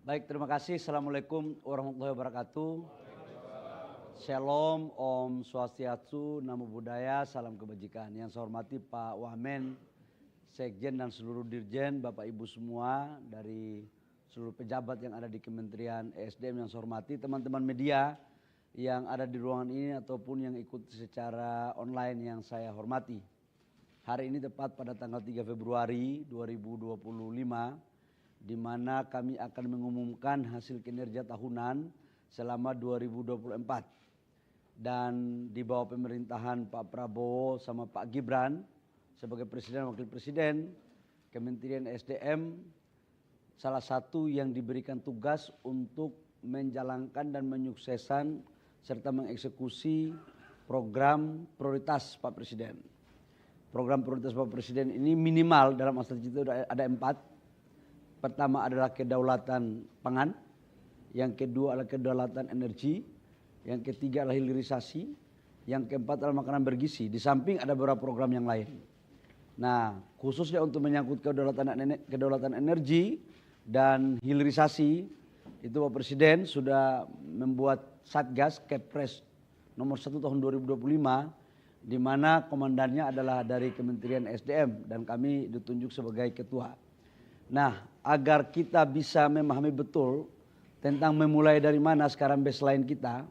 Baik, terima kasih. Assalamualaikum warahmatullahi wabarakatuh. Shalom, Om Swastiastu, Namo Buddhaya, salam kebajikan. Yang saya hormati Pak Wamen, Sekjen dan seluruh Dirjen, Bapak Ibu semua dari seluruh pejabat yang ada di Kementerian ESDM yang saya hormati, teman-teman media yang ada di ruangan ini ataupun yang ikut secara online yang saya hormati. Hari ini tepat pada tanggal 3 Februari 2025, di mana kami akan mengumumkan hasil kinerja tahunan selama 2024. Dan di bawah pemerintahan Pak Prabowo sama Pak Gibran sebagai Presiden dan Wakil Presiden, Kementerian SDM salah satu yang diberikan tugas untuk menjalankan dan menyukseskan serta mengeksekusi program prioritas Pak Presiden. Program prioritas Pak Presiden ini minimal dalam asal itu ada 4. Pertama adalah kedaulatan pangan, yang kedua adalah kedaulatan energi, yang ketiga adalah hilirisasi, yang keempat adalah makanan bergizi. Di samping ada beberapa program yang lain. Nah, khususnya untuk menyangkut kedaulatan energi dan hilirisasi, itu Pak Presiden sudah membuat Satgas Kepres nomor 1 tahun 2025, di mana komandannya adalah dari Kementerian SDM dan kami ditunjuk sebagai ketua. Nah, agar kita bisa memahami betul tentang memulai dari mana sekarang baseline kita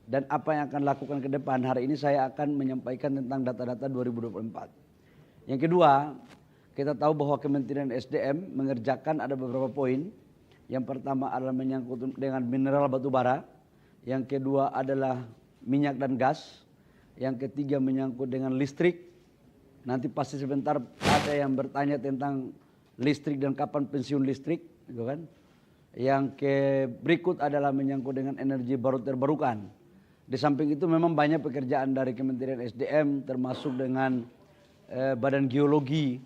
dan apa yang akan lakukan ke depan, hari ini saya akan menyampaikan tentang data-data 2024. Yang kedua, kita tahu bahwa Kementerian SDM mengerjakan ada beberapa poin. Yang pertama adalah menyangkut dengan mineral batu bara. Yang kedua adalah minyak dan gas. Yang ketiga menyangkut dengan listrik. Nanti pasti sebentar ada yang bertanya tentang listrik dan kapan pensiun listrik, gitu kan. Yang berikut adalah menyangkut dengan energi baru terbarukan. Di samping itu memang banyak pekerjaan dari Kementerian SDM termasuk dengan Badan Geologi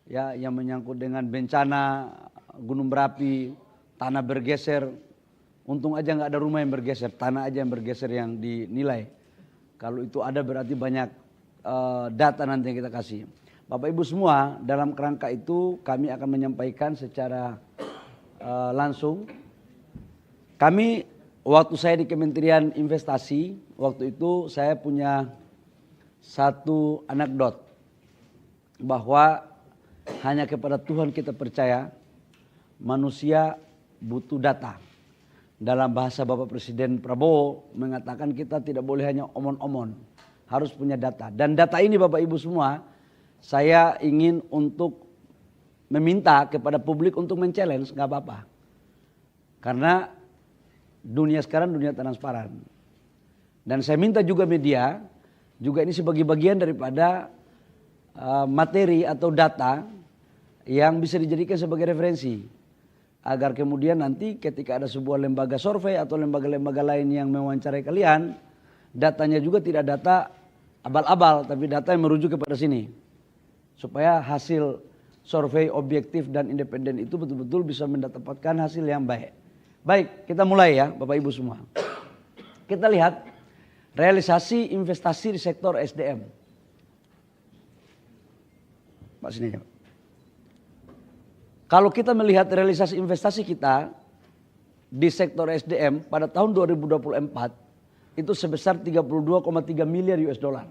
ya, yang menyangkut dengan bencana, gunung berapi, tanah bergeser. Untung aja nggak ada rumah yang bergeser, tanah aja yang bergeser yang dinilai. Kalau itu ada berarti banyak data nanti yang kita kasih. Bapak Ibu semua, dalam kerangka itu kami akan menyampaikan secara langsung. Kami waktu saya di Kementerian Investasi, waktu itu saya punya satu anekdot bahwa hanya kepada Tuhan kita percaya, manusia butuh data. Dalam bahasa Bapak Presiden Prabowo mengatakan kita tidak boleh hanya omon-omon, harus punya data. Dan data ini Bapak Ibu semua, saya ingin untuk meminta kepada publik untuk men-challenge, nggak apa-apa. Karena dunia sekarang dunia transparan. Dan saya minta juga media, juga ini sebagai bagian daripada materi atau data yang bisa dijadikan sebagai referensi. Agar kemudian nanti ketika ada sebuah lembaga survei atau lembaga-lembaga lain yang mewawancarai kalian, datanya juga tidak data abal-abal, tapi data yang merujuk kepada sini. Supaya hasil survei objektif dan independen itu betul-betul bisa mendapatkan hasil yang baik. Baik, kita mulai ya Bapak Ibu semua. Kita lihat realisasi investasi di sektor SDM. Pak sini ya. Kalau kita melihat realisasi investasi kita di sektor SDM pada tahun 2024 itu sebesar 32,3 miliar US dollar.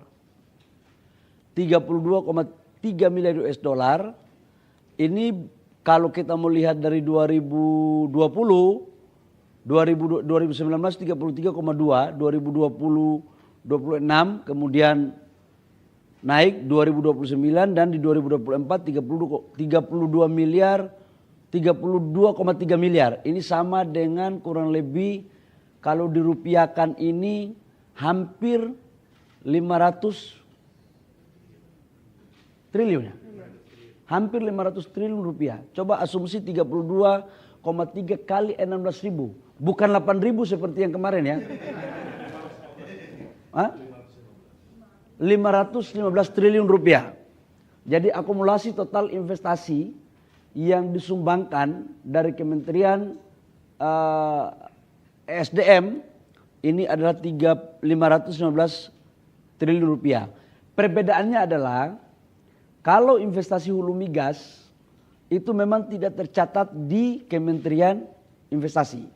32,3 miliar US dollar ini kalau kita melihat dari 2019 33,2, 2020 26, kemudian naik 2029 dan di 2024 32 miliar 32,3 miliar. Ini sama dengan kurang lebih kalau dirupiahkan ini hampir 500 triliun ya. Hampir 500 triliun rupiah. Coba asumsi 32,3 kali 16.000. Bukan 8.000 seperti yang kemarin ya. Hah? 515 triliun rupiah. Jadi akumulasi total investasi yang disumbangkan dari Kementerian SDM ini adalah 515 triliun rupiah. Perbedaannya adalah kalau investasi hulu migas itu memang tidak tercatat di Kementerian Investasi.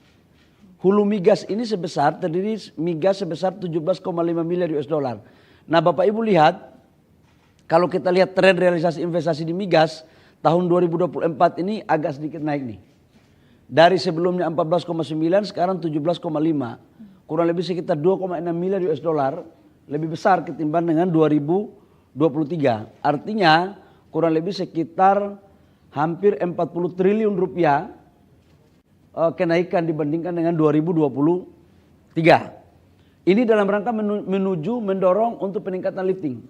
Hulu migas ini terdiri migas sebesar 17,5 miliar US dollar. Nah Bapak Ibu lihat, kalau kita lihat tren realisasi investasi di migas, tahun 2024 ini agak sedikit naik nih. Dari sebelumnya 14,9 sekarang 17,5. Kurang lebih sekitar 2,6 miliar US dollar, lebih besar ketimbang dengan 2023. Artinya kurang lebih sekitar hampir 40 triliun rupiah kenaikan dibandingkan dengan 2023. Ini dalam rangka menuju mendorong untuk peningkatan lifting.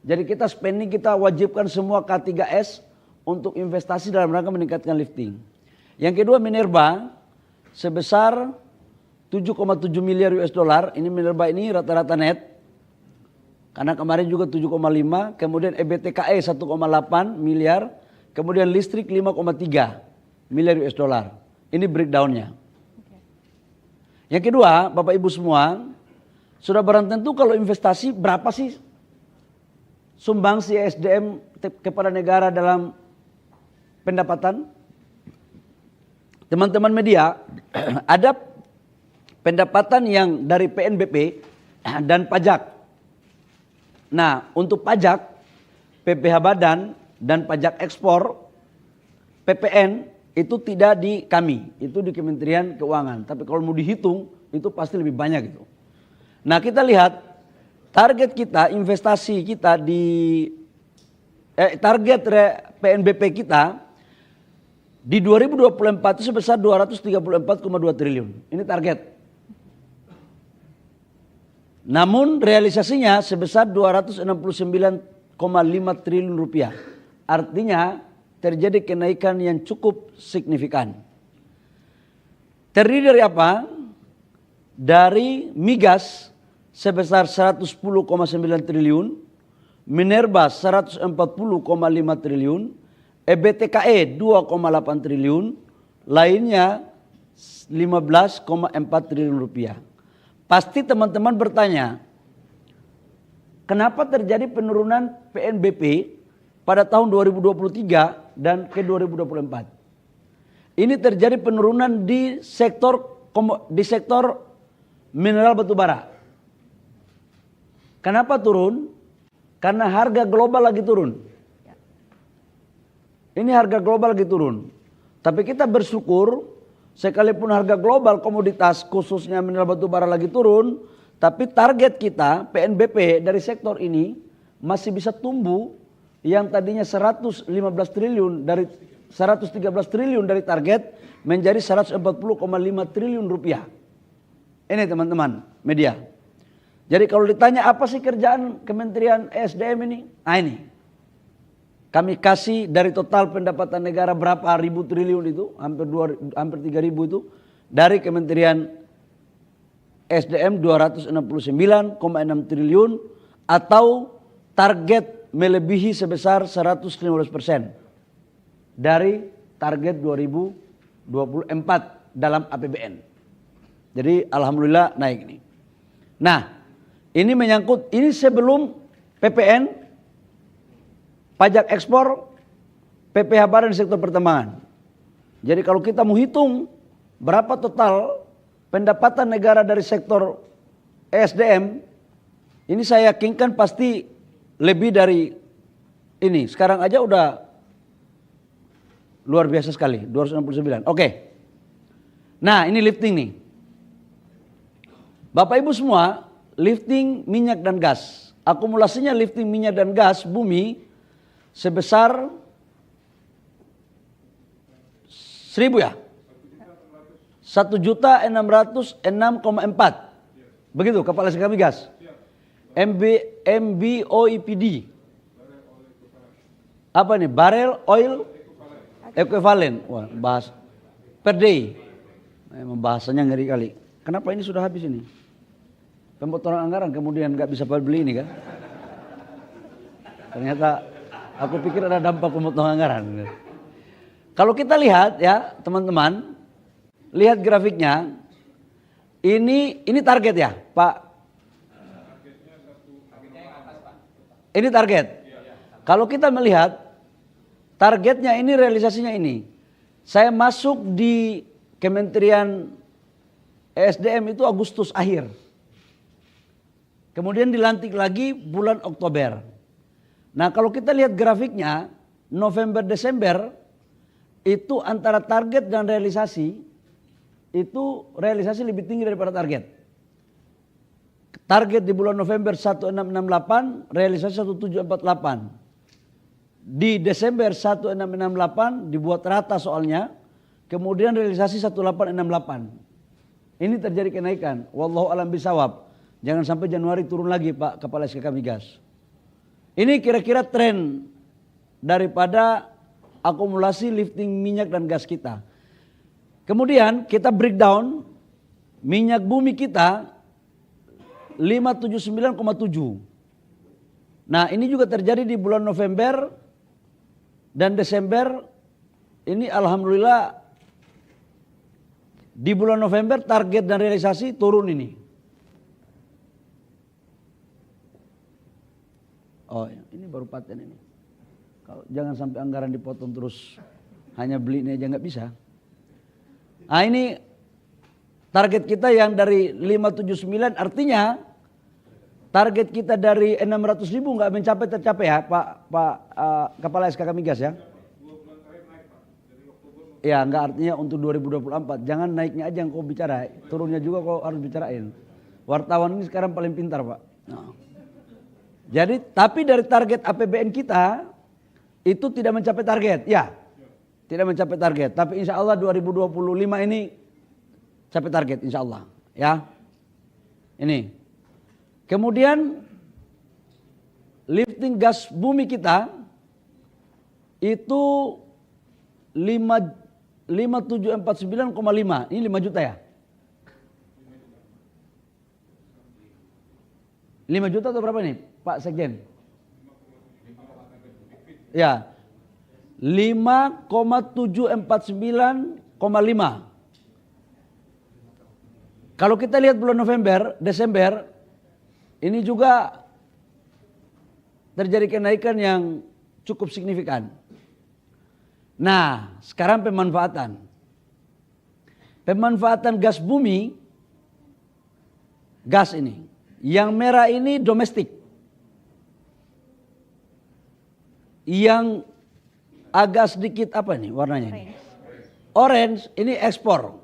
Jadi kita spending, kita wajibkan semua K3S untuk investasi dalam rangka meningkatkan lifting. Yang kedua Minerba sebesar 7,7 miliar US dollar. Ini Minerba ini rata-rata net. Karena kemarin juga 7,5. Kemudian EBTKE 1,8 miliar. Kemudian listrik 5,3 miliar US dollar. Ini breakdownnya. Yang kedua Bapak Ibu semua, sudah barang tentu kalau investasi berapa sih sumbangsi SDM kepada negara dalam pendapatan? Teman-teman media, ada pendapatan yang dari PNBP dan pajak. Nah, untuk pajak, PPh Badan dan pajak ekspor, PPN itu tidak di kami, itu di Kementerian Keuangan. Tapi kalau mau dihitung, itu pasti lebih banyak gitu. Nah, kita lihat target kita, investasi kita target PNBP kita di 2024 itu sebesar 234,2 triliun. Ini target. Namun realisasinya sebesar 269,5 triliun rupiah. Artinya terjadi kenaikan yang cukup signifikan. Terdiri dari apa? Dari migas sebesar 110,9 triliun, Minerba 140,5 triliun, EBTKE 2,8 triliun, lainnya 15,4 triliun rupiah. Pasti teman-teman bertanya, kenapa terjadi penurunan PNBP pada tahun 2023 dan ke 2024? Ini terjadi penurunan di sektor mineral batubara. Kenapa turun? Karena harga global lagi turun. Ini harga global lagi turun. Tapi kita bersyukur sekalipun harga global komoditas khususnya mineral batubara lagi turun, tapi target kita PNBP dari sektor ini masih bisa tumbuh yang tadinya 113 triliun dari target menjadi 140,5 triliun rupiah. Ini teman-teman media. Jadi kalau ditanya apa sih kerjaan Kementerian ESDM ini? Nah ini. Kami kasih dari total pendapatan negara berapa ribu triliun itu, hampir 3.000 itu, dari Kementerian SDM 269,6 triliun atau target melebihi sebesar 115% dari target 2024 dalam APBN. Jadi alhamdulillah naik ini. Nah, ini menyangkut, ini sebelum PPN, pajak ekspor, PPh Badan di sektor pertambangan. Jadi kalau kita mau hitung berapa total pendapatan negara dari sektor ESDM, ini saya yakinkan pasti lebih dari ini. Sekarang aja udah luar biasa sekali, 269. Oke. Nah, ini lifting nih. Bapak Ibu semua, lifting minyak dan gas. Akumulasinya lifting minyak dan gas bumi sebesar 1.000 ya? 1.606,4. Begitu Kepala Sekretaris Migas. MBOEPD. Apa nih? Barrel oil equivalent. Wah, bahas per day. Memang bahasanya ngeri kali. Kenapa ini sudah habis ini? Pemotongan anggaran kemudian nggak bisa beli ini kan? Ternyata aku pikir ada dampak pemotongan anggaran. Kalau kita lihat ya teman-teman, lihat grafiknya. Ini target ya Pak? Ini target. Kalau kita melihat targetnya ini, realisasinya ini. Saya masuk di Kementerian ESDM itu Agustus akhir. Kemudian dilantik lagi bulan Oktober. Nah kalau kita lihat grafiknya, November-Desember itu antara target dan realisasi, itu realisasi lebih tinggi daripada target. Target di bulan November 1668, realisasi 1748. Di Desember 1668 dibuat rata soalnya, kemudian realisasi 1868. Ini terjadi kenaikan. Wallahu alam bisawab. Jangan sampai Januari turun lagi Pak Kepala SKK Migas. Ini kira-kira tren daripada akumulasi lifting minyak dan gas kita. Kemudian kita breakdown minyak bumi kita 579,7. Nah ini juga terjadi di bulan November dan Desember. Ini alhamdulillah di bulan November target dan realisasi turun ini. Oh ini baru paten ini. Kalau jangan sampai anggaran dipotong terus hanya beli ini aja nggak bisa. Nah ini target kita yang dari 579, artinya target kita dari 600.000 nggak tercapai ya Pak Kepala SKK Migas ya. Ya nggak, artinya untuk 2024 jangan naiknya aja yang kau bicara, turunnya juga kau harus bicarain. Wartawan ini sekarang paling pintar Pak. Nah. Jadi tapi dari target APBN kita itu tidak mencapai target, ya tidak mencapai target. Tapi insya Allah 2025 ini capai target insya Allah ya. Ini. Kemudian lifting gas bumi kita itu 5749,5. Ini 5 juta ya? 5 juta atau berapa nih Pak Sekjen? Ya, 5,749,5. Kalau kita lihat bulan November, Desember, ini juga terjadi kenaikan yang cukup signifikan. Nah, sekarang pemanfaatan. Pemanfaatan gas bumi, gas ini. Yang merah ini domestik. Yang agak sedikit apa nih warnanya? Orange ini ekspor.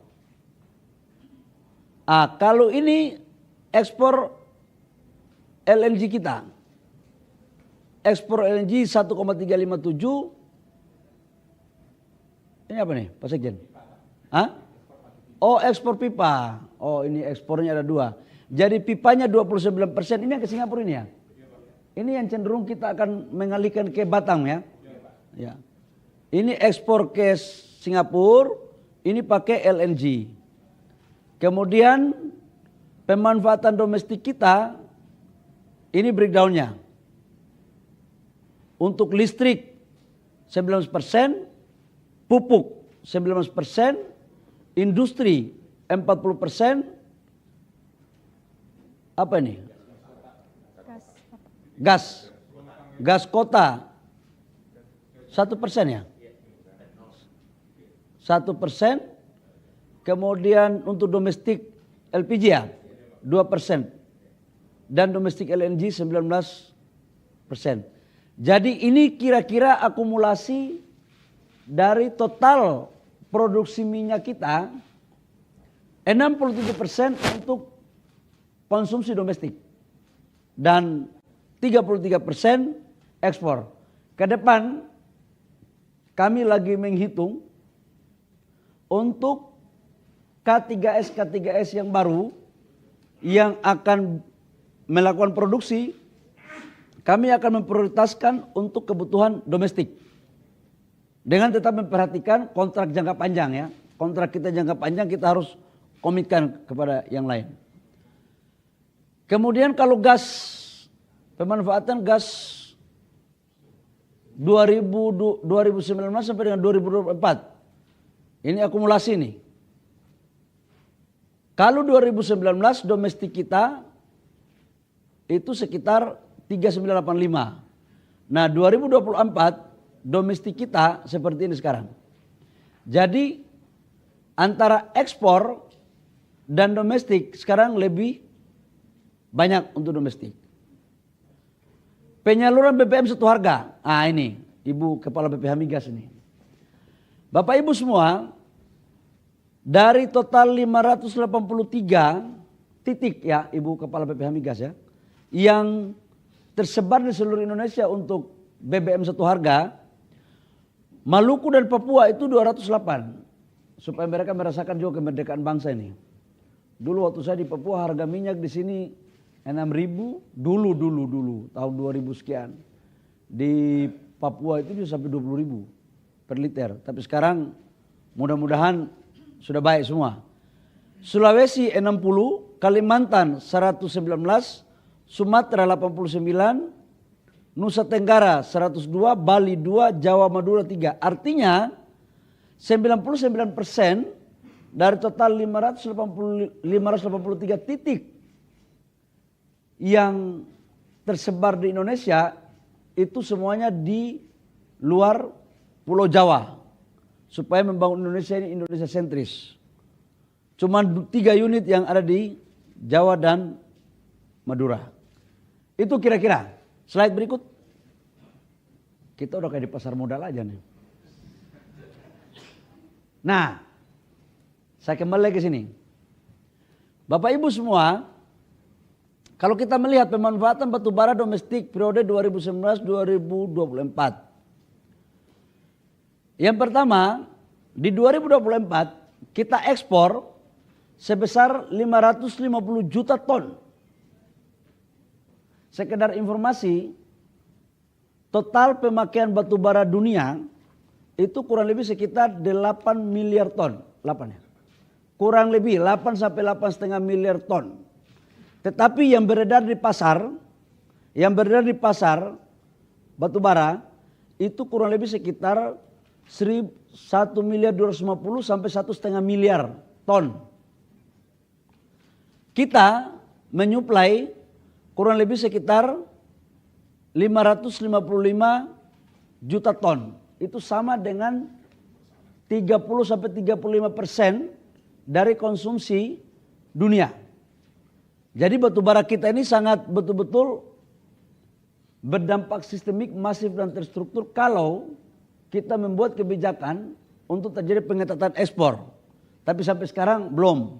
Kalau ini ekspor LNG kita. Ekspor LNG 1,357. Ini apa nih Pak Sekjen? Oh ekspor pipa. Oh ini ekspornya ada 2. Jadi pipanya 29%. Ini yang ke Singapura ini ya? Ini yang cenderung kita akan mengalihkan ke Batam ya. Ya. Ini ekspor ke Singapura, ini pakai LNG. Kemudian pemanfaatan domestik kita, ini breakdownnya. Untuk listrik 19%, pupuk 19%, industri 40%, apa ini? Gas kota 1% ya? 1%. Kemudian untuk domestik LPG ya 2%. Dan domestik LNG 19%. Jadi ini kira-kira akumulasi dari total produksi minyak kita 67% untuk konsumsi domestik. Dan 33% ekspor. Ke depan kami lagi menghitung untuk K3S yang baru yang akan melakukan produksi, kami akan memprioritaskan untuk kebutuhan domestik. Dengan tetap memperhatikan kontrak jangka panjang ya. Kontrak kita jangka panjang kita harus komitkan kepada yang lain. Kemudian kalau gas, pemanfaatan gas 2019 sampai dengan 2024. Ini akumulasi nih. Kalau 2019 domestik kita itu sekitar 3985. Nah 2024 domestik kita seperti ini sekarang. Jadi antara ekspor dan domestik sekarang lebih banyak untuk domestik. Penyaluran BBM satu harga. Ah ini, Ibu Kepala BPH Migas ini. Bapak Ibu semua, dari total 583 titik ya Ibu Kepala BPH Migas ya, yang tersebar di seluruh Indonesia untuk BBM satu harga, Maluku dan Papua itu 208. Supaya mereka merasakan juga kemerdekaan bangsa ini. Dulu waktu saya di Papua harga minyak di sini 6.000 dulu tahun 2000 sekian. Di Papua itu bisa sampai 20.000 per liter. Tapi sekarang mudah-mudahan sudah baik semua. Sulawesi 60, Kalimantan 119, Sumatera 89, Nusa Tenggara 102, Bali 2, Jawa Madura 3. Artinya 99% dari total 583 titik yang tersebar di Indonesia itu semuanya di luar Pulau Jawa. Supaya membangun Indonesia ini Indonesia sentris. Cuma 3 unit yang ada di Jawa dan Madura. Itu kira-kira. Slide berikut. Kita udah kayak di pasar modal aja nih. Nah, saya kembali ke sini. Bapak Ibu semua, kalau kita melihat pemanfaatan batu bara domestik periode 2019-2024. Yang pertama, di 2024 kita ekspor sebesar 550 juta ton. Sekedar informasi, total pemakaian batu bara dunia itu kurang lebih sekitar 8 miliar ton. 8 ya. Kurang lebih 8 sampai 8,5 miliar ton. Tetapi yang beredar di pasar batu bara itu kurang lebih sekitar 1.250 sampai 1,5 miliar ton. Kita menyuplai kurang lebih sekitar 555 juta ton. Itu sama dengan 30 sampai 35% dari konsumsi dunia. Jadi batu bara kita ini sangat betul-betul berdampak sistemik, masif dan terstruktur kalau kita membuat kebijakan untuk terjadi pengetatan ekspor. Tapi sampai sekarang belum.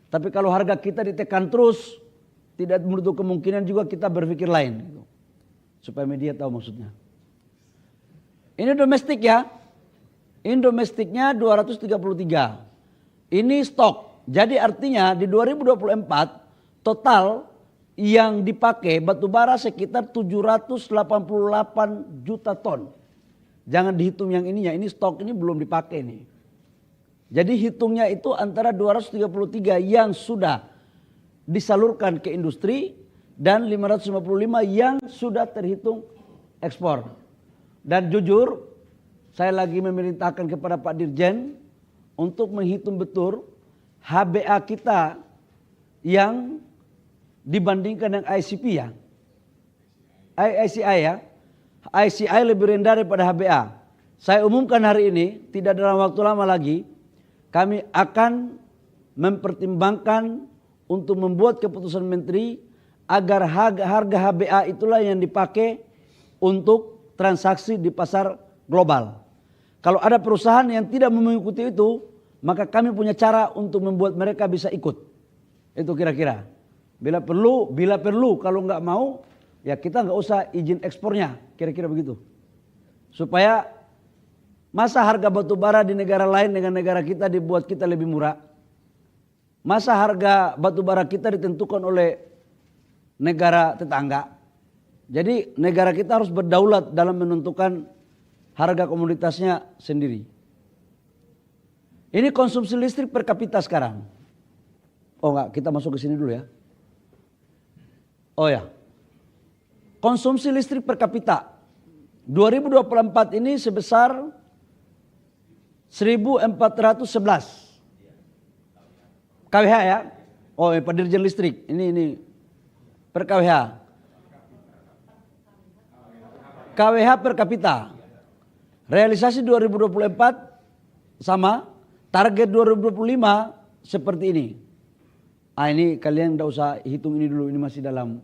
Tapi kalau harga kita ditekan terus, tidak menutup kemungkinan juga kita berpikir lain. Supaya media tahu maksudnya. Ini domestik ya. Ini domestiknya 233. Ini stok. Jadi artinya di 2024 total yang dipakai batu bara sekitar 788 juta ton. Jangan dihitung yang ininya, ini stok ini belum dipakai nih. Jadi hitungnya itu antara 233 yang sudah disalurkan ke industri dan 555 yang sudah terhitung ekspor. Dan jujur, saya lagi memerintahkan kepada Pak Dirjen untuk menghitung betul HBA kita yang dibandingkan dengan ICP ya. ICI ya. ICI lebih rendah daripada HBA. Saya umumkan hari ini, tidak dalam waktu lama lagi, kami akan mempertimbangkan untuk membuat keputusan menteri agar harga HBA itulah yang dipakai untuk transaksi di pasar global. Kalau ada perusahaan yang tidak mengikuti itu, maka kami punya cara untuk membuat mereka bisa ikut. Itu kira-kira. Bila perlu, kalau nggak mau, ya kita nggak usah izin ekspornya, kira-kira begitu. Supaya masa harga batu bara di negara lain dengan negara kita dibuat kita lebih murah. Masa harga batu bara kita ditentukan oleh negara tetangga. Jadi negara kita harus berdaulat dalam menentukan harga komoditasnya sendiri. Ini konsumsi listrik per kapita sekarang. Oh enggak, kita masuk ke sini dulu ya. Oh ya. Konsumsi listrik per kapita 2024 ini sebesar 1.411 kWh ya. Oh, Pak Dirjen Listrik. Ini per kWh. KWH per kapita. Realisasi 2024 sama, target 2025 seperti ini. Ini kalian tidak usah hitung ini dulu, ini masih dalam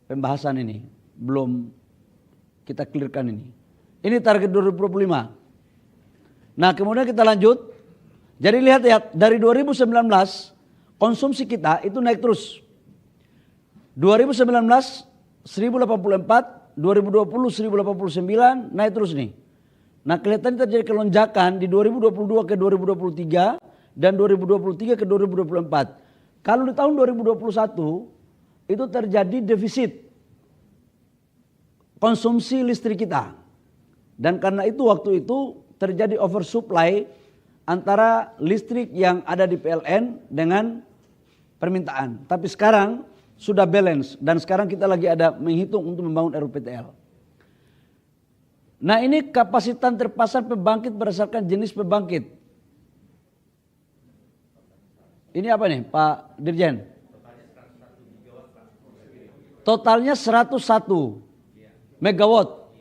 pembahasan ini. Belum kita clearkan ini. Ini target 2025. Nah kemudian kita lanjut. Jadi lihat ya, dari 2019 konsumsi kita itu naik terus. 2019 1084, 2020 1089, naik terus nih. Nah kelihatan terjadi kelonjakan di 2022 ke 2023 dan 2023 ke 2024. Kalau di tahun 2021 itu terjadi defisit konsumsi listrik kita. Dan karena itu waktu itu terjadi oversupply antara listrik yang ada di PLN dengan permintaan. Tapi sekarang sudah balance dan sekarang kita lagi ada menghitung untuk membangun RUPTL. Nah ini kapasitas terpasang pembangkit berdasarkan jenis pembangkit. Ini apa nih Pak Dirjen? Totalnya 101 megawatt,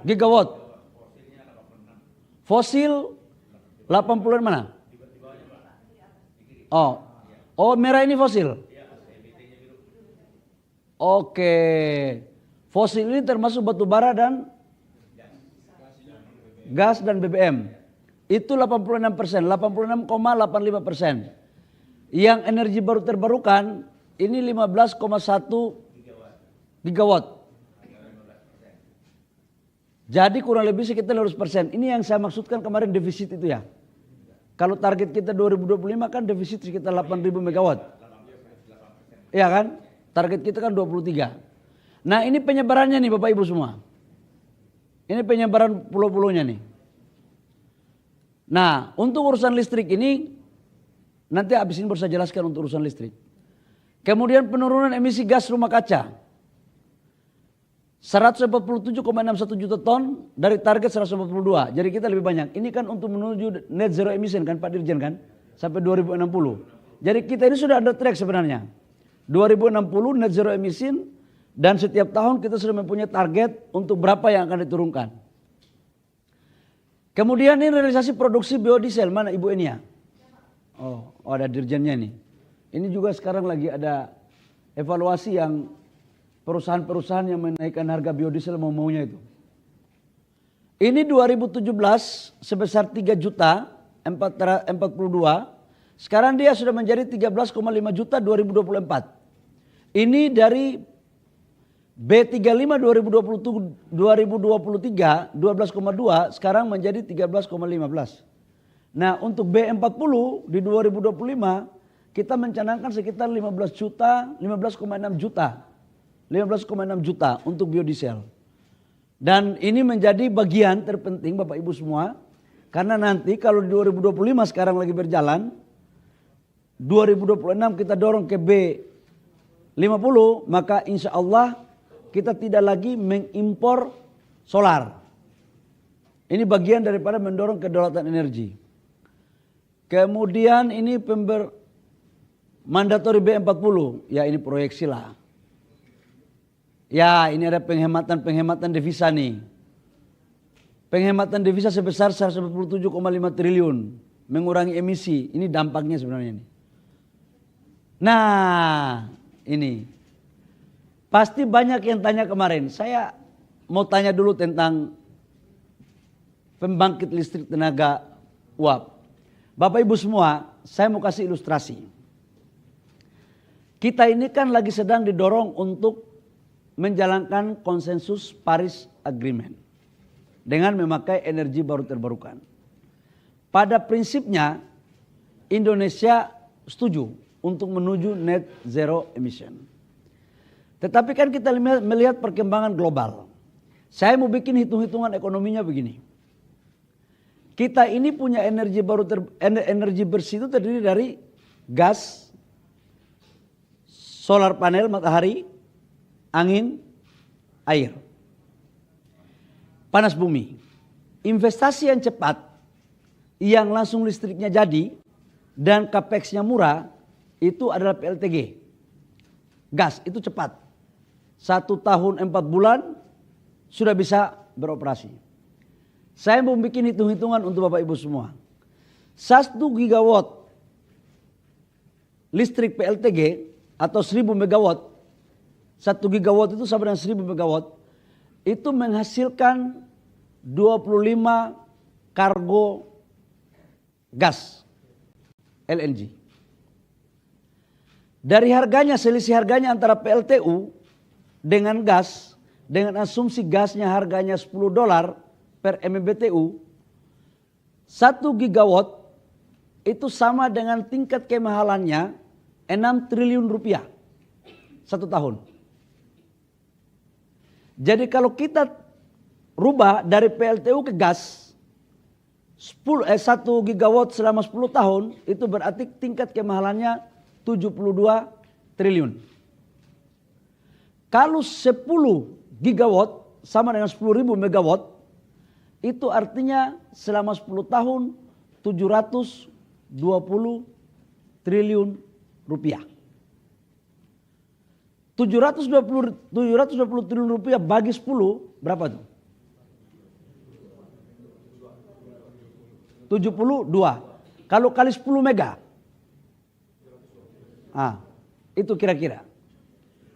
gigawatt. Fosil 80 mana? Oh merah ini fosil. Oke. Fosil ini termasuk batu bara dan gas dan BBM. Itu 86%, 86,85%. Yang energi baru terbarukan ini 15,1 gigawatt. Jadi kurang lebih sekitar 100%. Ini yang saya maksudkan kemarin defisit itu ya. Kalau target kita 2025 kan defisit sekitar 8.000 megawatt. Iya kan? Target kita kan 23. Nah ini penyebarannya nih Bapak Ibu semua. Ini penyebaran pulau-pulaunya nih. Nah untuk urusan listrik ini, nanti habis ini baru saya jelaskan untuk urusan listrik. Kemudian penurunan emisi gas rumah kaca. 147,61 juta ton dari target 142. Jadi kita lebih banyak. Ini kan untuk menuju net zero emission kan Pak Dirjen kan? Sampai 2060. Jadi kita ini sudah ada track sebenarnya. 2060 net zero emission dan setiap tahun kita sudah mempunyai target untuk berapa yang akan diturunkan. Kemudian ini realisasi produksi biodiesel. Mana Ibu Enia? Oh ada dirjennya nih. Ini juga sekarang lagi ada evaluasi yang perusahaan-perusahaan yang menaikkan harga biodiesel mau-maunya itu. Ini 2017 sebesar 3 juta 42. Sekarang dia sudah menjadi 13,5 juta 2024. Ini dari B35 2023 12,2 sekarang menjadi 13,15. Nah untuk B40 di 2025 kita mencanangkan sekitar 15 juta, 15,6 juta. 15,6 juta untuk biodiesel. Dan ini menjadi bagian terpenting Bapak Ibu semua. Karena nanti kalau di 2025 sekarang lagi berjalan. 2026 kita dorong ke B50. Maka insya Allah kita tidak lagi mengimpor solar. Ini bagian daripada mendorong kedaulatan energi. Kemudian ini mandatori B40. Ya ini proyeksi lah. Ya ini ada penghematan devisa nih. Penghematan devisa sebesar 147,5 triliun. Mengurangi emisi. Ini dampaknya sebenarnya nih. Nah ini. Pasti banyak yang tanya kemarin. Saya mau tanya dulu tentang pembangkit listrik tenaga uap. Bapak Ibu semua, saya mau kasih ilustrasi. Kita ini kan lagi sedang didorong untuk menjalankan konsensus Paris Agreement dengan memakai energi baru terbarukan. Pada prinsipnya Indonesia setuju untuk menuju net zero emission. Tetapi kan kita melihat perkembangan global. Saya mau bikin hitung-hitungan ekonominya begini. Kita ini punya energi baru energi bersih itu terdiri dari gas, solar panel matahari, angin, air, panas bumi. Investasi yang cepat, yang langsung listriknya jadi, dan capex-nya murah, itu adalah PLTG. Gas, itu cepat. 1 tahun 4 bulan, sudah bisa beroperasi. Saya mau bikin hitung-hitungan untuk Bapak Ibu semua. 1 gigawatt listrik PLTG atau 1000 megawatt. 1 gigawatt itu sama dengan 1000 megawatt. Itu menghasilkan 25 kargo gas LNG. Dari harganya, selisih harganya antara PLTU dengan gas, dengan asumsi gasnya harganya $10 per MMBTU, 1 gigawatt itu sama dengan tingkat kemahalannya 6 triliun rupiah 1 tahun. Jadi kalau kita rubah dari PLTU ke gas 1 gigawatt selama 10 tahun, itu berarti tingkat kemahalannya 72 triliun. Kalau 10 gigawatt sama dengan 10.000 megawatt, itu artinya selama 10 tahun 720 triliun rupiah. 720 triliun rupiah bagi 10 berapa tuh? 72. Kalau kali 10 mega. Itu kira-kira.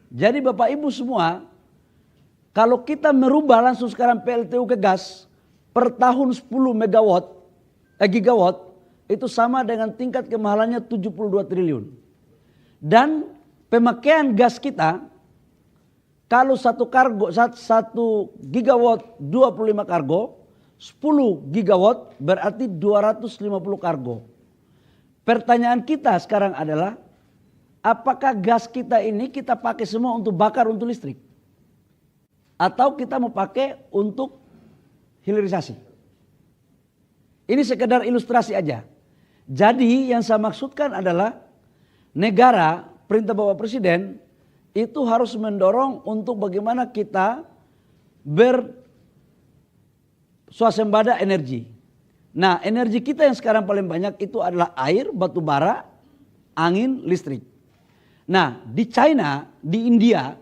Jadi Bapak Ibu semua, kalau kita merubah langsung sekarang PLTU ke gas per tahun 10 gigawatt, itu sama dengan tingkat kemahalannya 72 triliun. Dan pemakaian gas kita, kalau 1 gigawatt 25 kargo, 10 gigawatt berarti 250 kargo. Pertanyaan kita sekarang adalah, apakah gas kita ini kita pakai semua untuk bakar untuk listrik? Atau kita mau pakai untuk hilirisasi? Ini sekedar ilustrasi aja. Jadi yang saya maksudkan adalah negara, perintah Bapak Presiden itu harus mendorong untuk bagaimana kita berswasembada energi. Nah, energi kita yang sekarang paling banyak itu adalah air, batu bara, angin, listrik. Nah, di China, di India,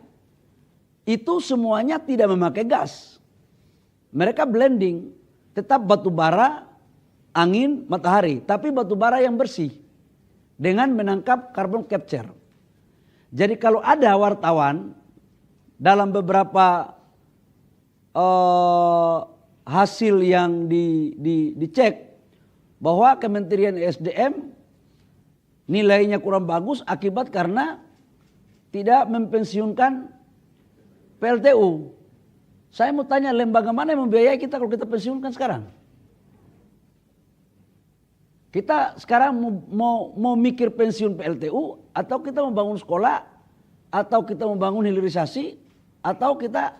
itu semuanya tidak memakai gas. Mereka blending, tetap batu bara, angin, matahari, tapi batu bara yang bersih dengan menangkap carbon capture. Jadi kalau ada wartawan dalam beberapa hasil yang dicek bahwa Kementerian SDM nilainya kurang bagus akibat karena tidak mempensiunkan PLTU. Saya mau tanya, lembaga mana yang membiayai kita kalau kita pensiunkan sekarang? Kita sekarang mau mikir pensiun PLTU, atau kita membangun sekolah, atau kita membangun hilirisasi, atau kita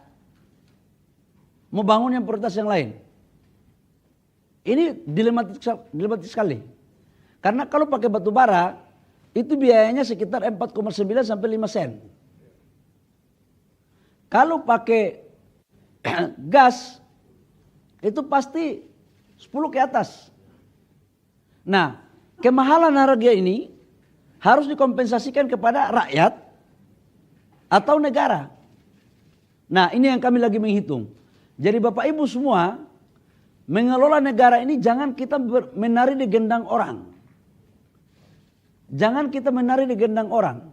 membangun yang prioritas yang lain. Ini dilematis sekali. Karena kalau pakai batu bara, itu biayanya sekitar 4,9 sampai 5 sen. Kalau pakai gas, itu pasti 10 ke atas. Nah, kemahalan harga ini harus dikompensasikan kepada rakyat atau negara. Nah, ini yang kami lagi menghitung. Jadi Bapak Ibu semua, mengelola negara ini jangan kita menari di gendang orang. Jangan kita menari di gendang orang.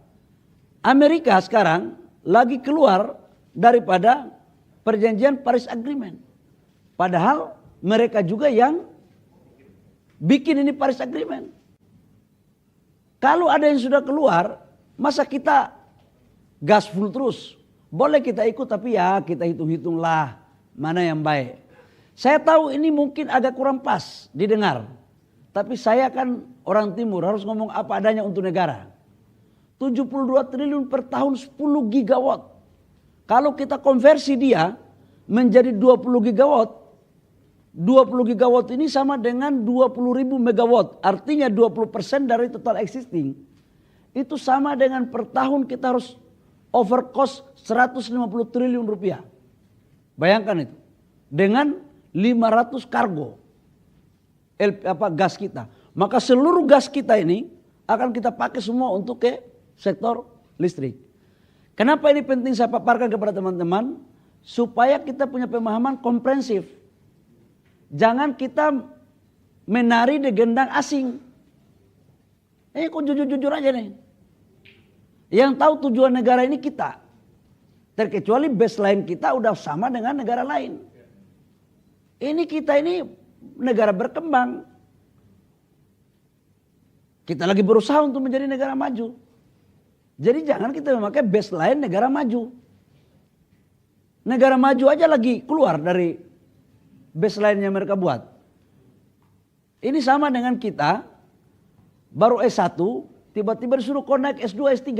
Amerika sekarang lagi keluar daripada perjanjian Paris Agreement. Padahal mereka juga yang bikin ini Paris Agreement. Kalau ada yang sudah keluar, masa kita gas full terus? Boleh kita ikut, tapi ya kita hitung-hitunglah mana yang baik. Saya tahu ini mungkin agak kurang pas didengar. Tapi saya kan orang timur, harus ngomong apa adanya untuk negara. 72 triliun per tahun 10 gigawatt. Kalau kita konversi dia menjadi 20 gigawatt. 20 gigawatt ini sama dengan 20.000 megawatt. Artinya 20% dari total existing. Itu sama dengan per tahun kita harus overcost 150 triliun rupiah. Bayangkan itu. Dengan 500 kargo gas kita. Maka seluruh gas kita ini akan kita pakai semua untuk ke sektor listrik. Kenapa ini penting saya paparkan kepada teman-teman? Supaya kita punya pemahaman komprehensif. Jangan kita menari di gendang asing. Kok jujur-jujur aja nih. Yang tahu tujuan negara ini kita. Terkecuali baseline kita udah sama dengan negara lain. Ini kita ini negara berkembang. Kita lagi berusaha untuk menjadi negara maju. Jadi jangan kita memakai baseline negara maju. Negara maju aja lagi keluar dari baseline yang mereka buat. Ini sama dengan kita baru S1 tiba-tiba disuruh kau naik S2, S3.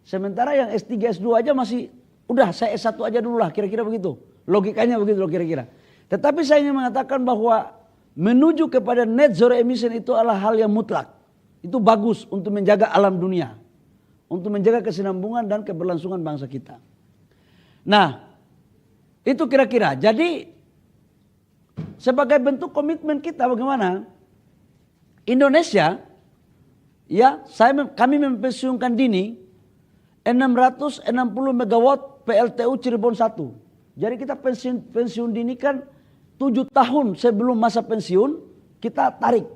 Sementara yang S3, S2 aja masih udah saya S1 aja dulu lah, kira-kira begitu. Logikanya begitu loh kira-kira. Tetapi saya ingin mengatakan bahwa menuju kepada net zero emission itu adalah hal yang mutlak. Itu bagus untuk menjaga alam dunia. Untuk menjaga kesinambungan dan keberlangsungan bangsa kita. Nah, itu kira-kira. Jadi sebagai bentuk komitmen kita bagaimana? Indonesia, ya kami mempensiunkan dini 660 megawatt PLTU Cirebon 1. Jadi kita pensiun dini kan 7 tahun sebelum masa pensiun kita tarik.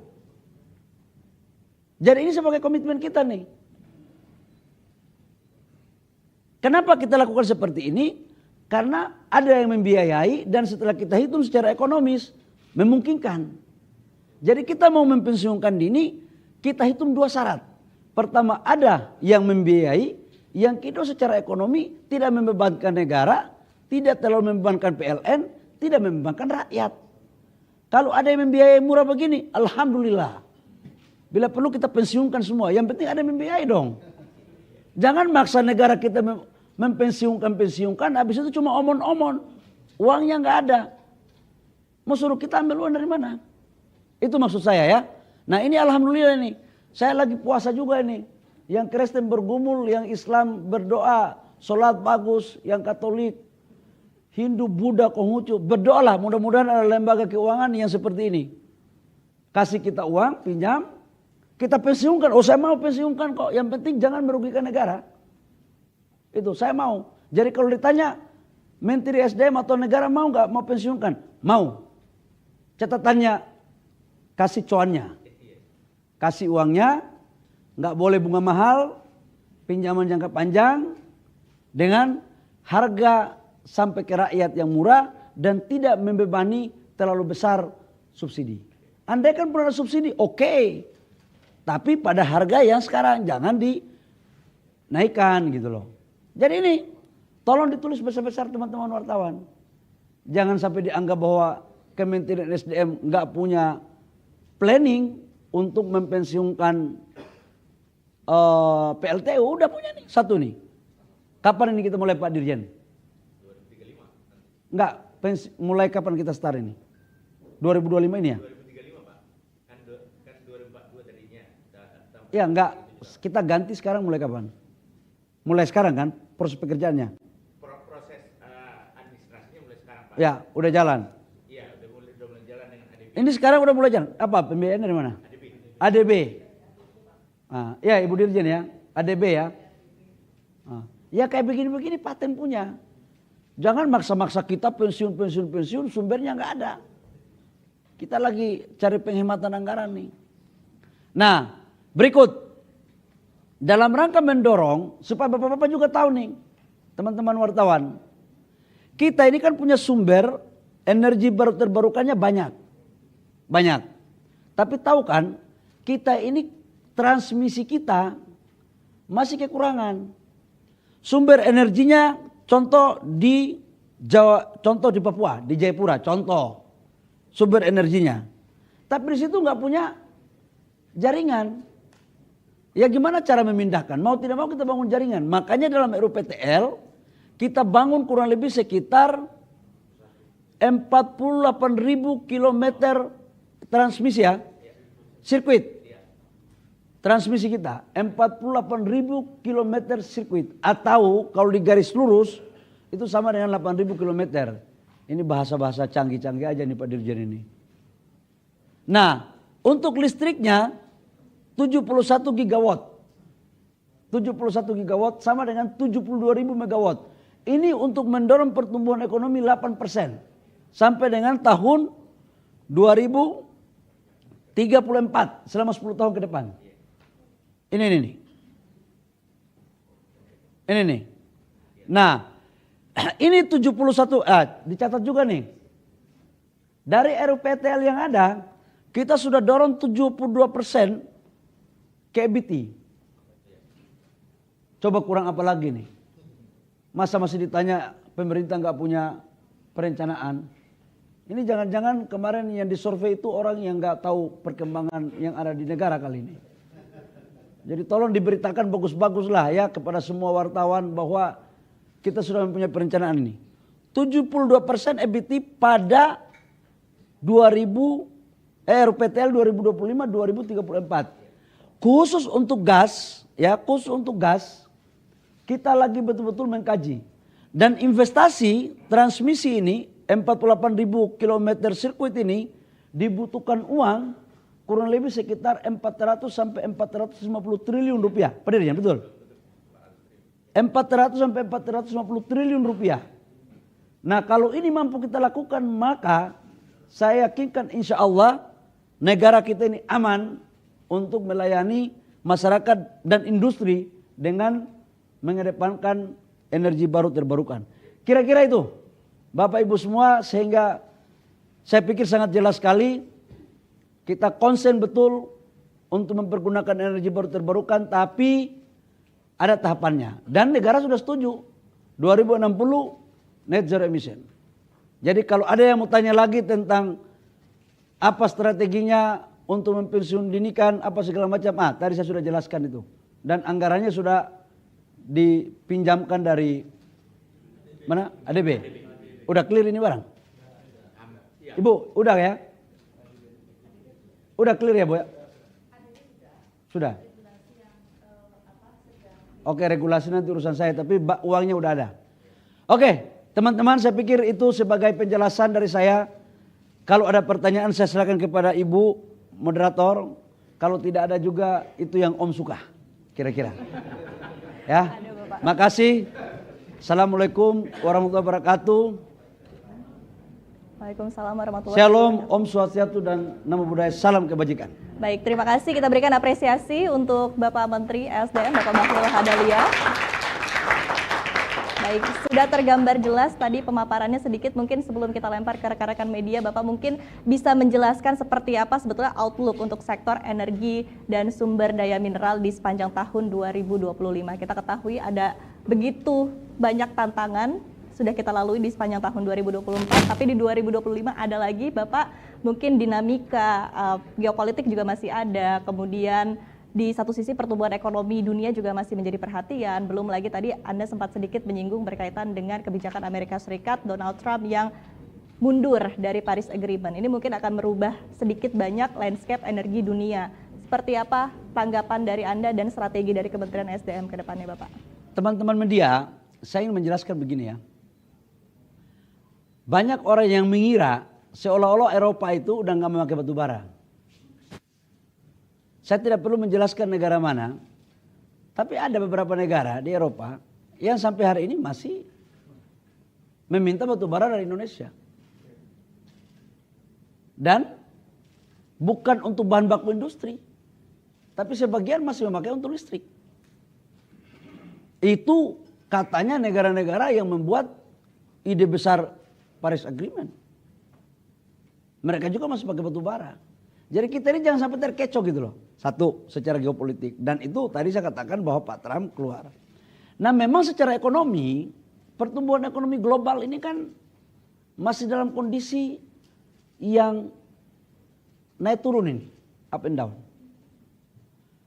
Jadi ini sebagai komitmen kita nih. Kenapa kita lakukan seperti ini? Karena ada yang membiayai dan setelah kita hitung secara ekonomis memungkinkan. Jadi kita mau mempensiunkan dini, kita hitung 2 syarat. Pertama ada yang membiayai, yang kedua secara ekonomi tidak membebankan negara, tidak terlalu membebankan PLN, tidak membebankan rakyat. Kalau ada yang membiayai murah begini, alhamdulillah. Bila perlu kita pensiunkan semua, yang penting ada yang membiayai dong. Jangan maksa negara kita mempensiunkan, habis itu cuma omon-omon. Uangnya nggak ada. Mau suruh kita ambil uang dari mana? Itu maksud saya ya. Nah ini alhamdulillah nih. Saya lagi puasa juga ini. Yang Kristen bergumul, yang Islam berdoa, sholat bagus, yang Katolik, Hindu, Buddha, Konghucu. Berdoalah mudah-mudahan ada lembaga keuangan yang seperti ini. Kasih kita uang, pinjam. Kita pensiunkan. Oh saya mau pensiunkan kok. Yang penting jangan merugikan negara. Itu saya mau. Jadi kalau ditanya Menteri SDM atau negara mau nggak mau pensiunkan? Mau. Catatannya kasih cuannya, kasih uangnya, nggak boleh bunga mahal, pinjaman jangka panjang, dengan harga sampai ke rakyat yang murah dan tidak membebani terlalu besar subsidi. Andai kan pernah ada subsidi, oke. Tapi pada harga yang sekarang jangan dinaikkan gitu loh. Jadi ini tolong ditulis besar-besar teman-teman wartawan. Jangan sampai dianggap bahwa Kementerian SDM nggak punya planning untuk mempensiunkan PLTU. Udah punya nih satu nih. Kapan ini kita mulai Pak Dirjen? 2035. Enggak, mulai kapan kita start ini? 2025 ini ya? 2035 Pak. Kan 2042 tadinya. Ya enggak, kita ganti sekarang mulai kapan? Mulai sekarang kan proses pekerjaannya? Proses administrasinya mulai sekarang Pak. Ya, udah jalan. Iya, udah mulai jalan dengan ADB. Ini sekarang udah mulai jalan. Apa pembiayaan dari mana? ADB. Ah, ya Ibu Dirjen ya, ADB ya. Ah, ya kayak begini-begini paten punya. Jangan maksa-maksa kita pensiun, sumbernya nggak ada. Kita lagi cari penghematan anggaran nih. Nah, berikut. Dalam rangka mendorong, supaya bapak-bapak juga tahu nih, teman-teman wartawan. Kita ini kan punya sumber energi baru terbarukannya banyak. Banyak. Tapi tahu kan, kita ini transmisi kita masih kekurangan. Sumber energinya contoh di Jawa, contoh di Papua, di Jayapura, contoh sumber energinya. Tapi di situ nggak punya jaringan. Ya gimana cara memindahkan? Mau tidak mau kita bangun jaringan. Makanya dalam RUPTL kita bangun kurang lebih sekitar 48.000 kilometer transmisi ya, sirkuit. Transmisi kita 48.000 kilometer sirkuit. Atau kalau di garis lurus itu sama dengan 8.000 kilometer. Ini bahasa-bahasa canggih-canggih aja nih Pak Dirjen ini. Nah untuk listriknya 71 gigawatt. 71 gigawatt sama dengan 72.000 megawatt. Ini untuk mendorong pertumbuhan ekonomi 8%. Sampai dengan tahun 2034 selama 10 tahun ke depan. Ini nih. Ini nih. Nah, ini 71, dicatat juga nih. Dari RUPTL yang ada, kita sudah dorong 72% ke EBT. Coba kurang apa lagi nih? Masa masih ditanya pemerintah nggak punya perencanaan? Ini jangan-jangan kemarin yang disurvei itu orang yang nggak tahu perkembangan yang ada di negara kali ini. Jadi tolong diberitakan bagus-bagus lah ya kepada semua wartawan bahwa kita sudah mempunyai perencanaan ini. 72% EBT pada RUPTL 2025-2034. Khusus untuk gas, ya khusus untuk gas, kita lagi betul-betul mengkaji. Dan investasi transmisi ini 48.000 km sirkuit ini dibutuhkan uang kurang lebih sekitar 400 sampai 450 triliun rupiah. Pak Dirjen, betul? 400 sampai 450 triliun rupiah. Nah kalau ini mampu kita lakukan maka saya yakinkan insya Allah negara kita ini aman untuk melayani masyarakat dan industri dengan mengedepankan energi baru terbarukan. Kira-kira itu Bapak Ibu semua, sehingga saya pikir sangat jelas sekali kita konsen betul untuk mempergunakan energi baru terbarukan, tapi ada tahapannya. Dan negara sudah setuju 2060 net zero emission. Jadi kalau ada yang mau tanya lagi tentang apa strateginya untuk mempensiun dinikan apa segala macam, tadi saya sudah jelaskan itu. Dan anggarannya sudah dipinjamkan dari mana? ADB. Udah clear ini barang? Ibu, udah ya? Udah clear ya Bu ya? Sudah? Oke, regulasi nanti urusan saya, tapi uangnya udah ada. Oke, teman-teman, saya pikir itu sebagai penjelasan dari saya. Kalau ada pertanyaan saya silakan kepada Ibu moderator. Kalau tidak ada juga itu yang Om suka, kira-kira. Ya, makasih. Assalamualaikum warahmatullahi wabarakatuh. Waalaikumsalam warahmatullahi wabarakatuh. Shalom, Om Swastiastu dan Namo Buddhaya, salam kebajikan. Baik, terima kasih. Kita berikan apresiasi untuk Bapak Menteri SDM, Bapak Bahlil Lahadalia. Baik, sudah tergambar jelas tadi pemaparannya sedikit. Mungkin sebelum kita lempar ke rekan-rekan media, Bapak mungkin bisa menjelaskan seperti apa sebetulnya outlook untuk sektor energi dan sumber daya mineral di sepanjang tahun 2025. Kita ketahui ada begitu banyak tantangan sudah kita lalui di sepanjang tahun 2024, tapi di 2025 ada lagi Bapak, mungkin dinamika geopolitik juga masih ada, kemudian di satu sisi pertumbuhan ekonomi dunia juga masih menjadi perhatian, belum lagi tadi Anda sempat sedikit menyinggung berkaitan dengan kebijakan Amerika Serikat, Donald Trump yang mundur dari Paris Agreement. Ini mungkin akan merubah sedikit banyak landscape energi dunia. Seperti apa tanggapan dari Anda dan strategi dari Kementerian SDM ke depannya Bapak? Teman-teman media, saya ingin menjelaskan begini ya. Banyak orang yang mengira seolah-olah Eropa itu udah nggak memakai batu bara. Saya tidak perlu menjelaskan negara mana, tapi ada beberapa negara di Eropa yang sampai hari ini masih meminta batu bara dari Indonesia. Dan bukan untuk bahan baku industri, tapi sebagian masih memakai untuk listrik. Itu katanya negara-negara yang membuat ide besar Paris Agreement. Mereka juga masih pakai batu bara. Jadi kita ini jangan sampai terkecoh gitu loh. Satu, secara geopolitik. Dan itu tadi saya katakan bahwa Pak Trump keluar. Nah memang secara ekonomi, pertumbuhan ekonomi global ini kan masih dalam kondisi yang naik turun ini. Up and down.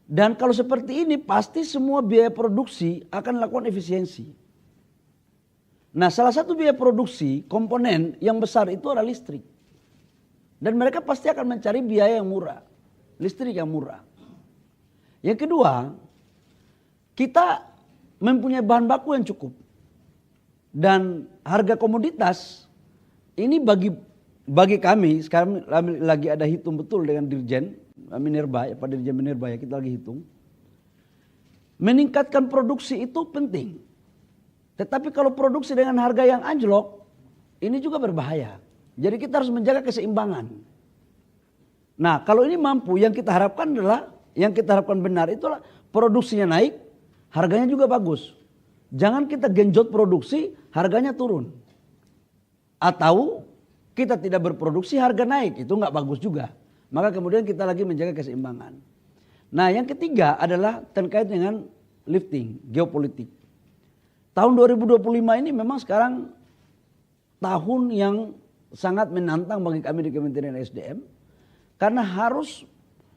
Dan kalau seperti ini pasti semua biaya produksi akan lakukan efisiensi. Nah salah satu biaya produksi komponen yang besar itu adalah listrik. Dan mereka pasti akan mencari biaya yang murah. Listrik yang murah. Yang kedua, kita mempunyai bahan baku yang cukup. Dan harga komoditas ini bagi kami, sekarang lagi ada hitung betul dengan Dirjen Minerba, Pak Dirjen Minerba ya, kita lagi hitung. Meningkatkan produksi itu penting. Tetapi kalau produksi dengan harga yang anjlok, ini juga berbahaya. Jadi kita harus menjaga keseimbangan. Nah kalau ini mampu, yang kita harapkan adalah, yang kita harapkan benar itulah produksinya naik, harganya juga bagus. Jangan kita genjot produksi, harganya turun. Atau kita tidak berproduksi, harga naik, itu nggak bagus juga. Maka kemudian kita lagi menjaga keseimbangan. Nah yang ketiga adalah terkait dengan lifting, geopolitik. Tahun 2025 ini memang sekarang tahun yang sangat menantang bagi kami di Kementerian SDM. Karena harus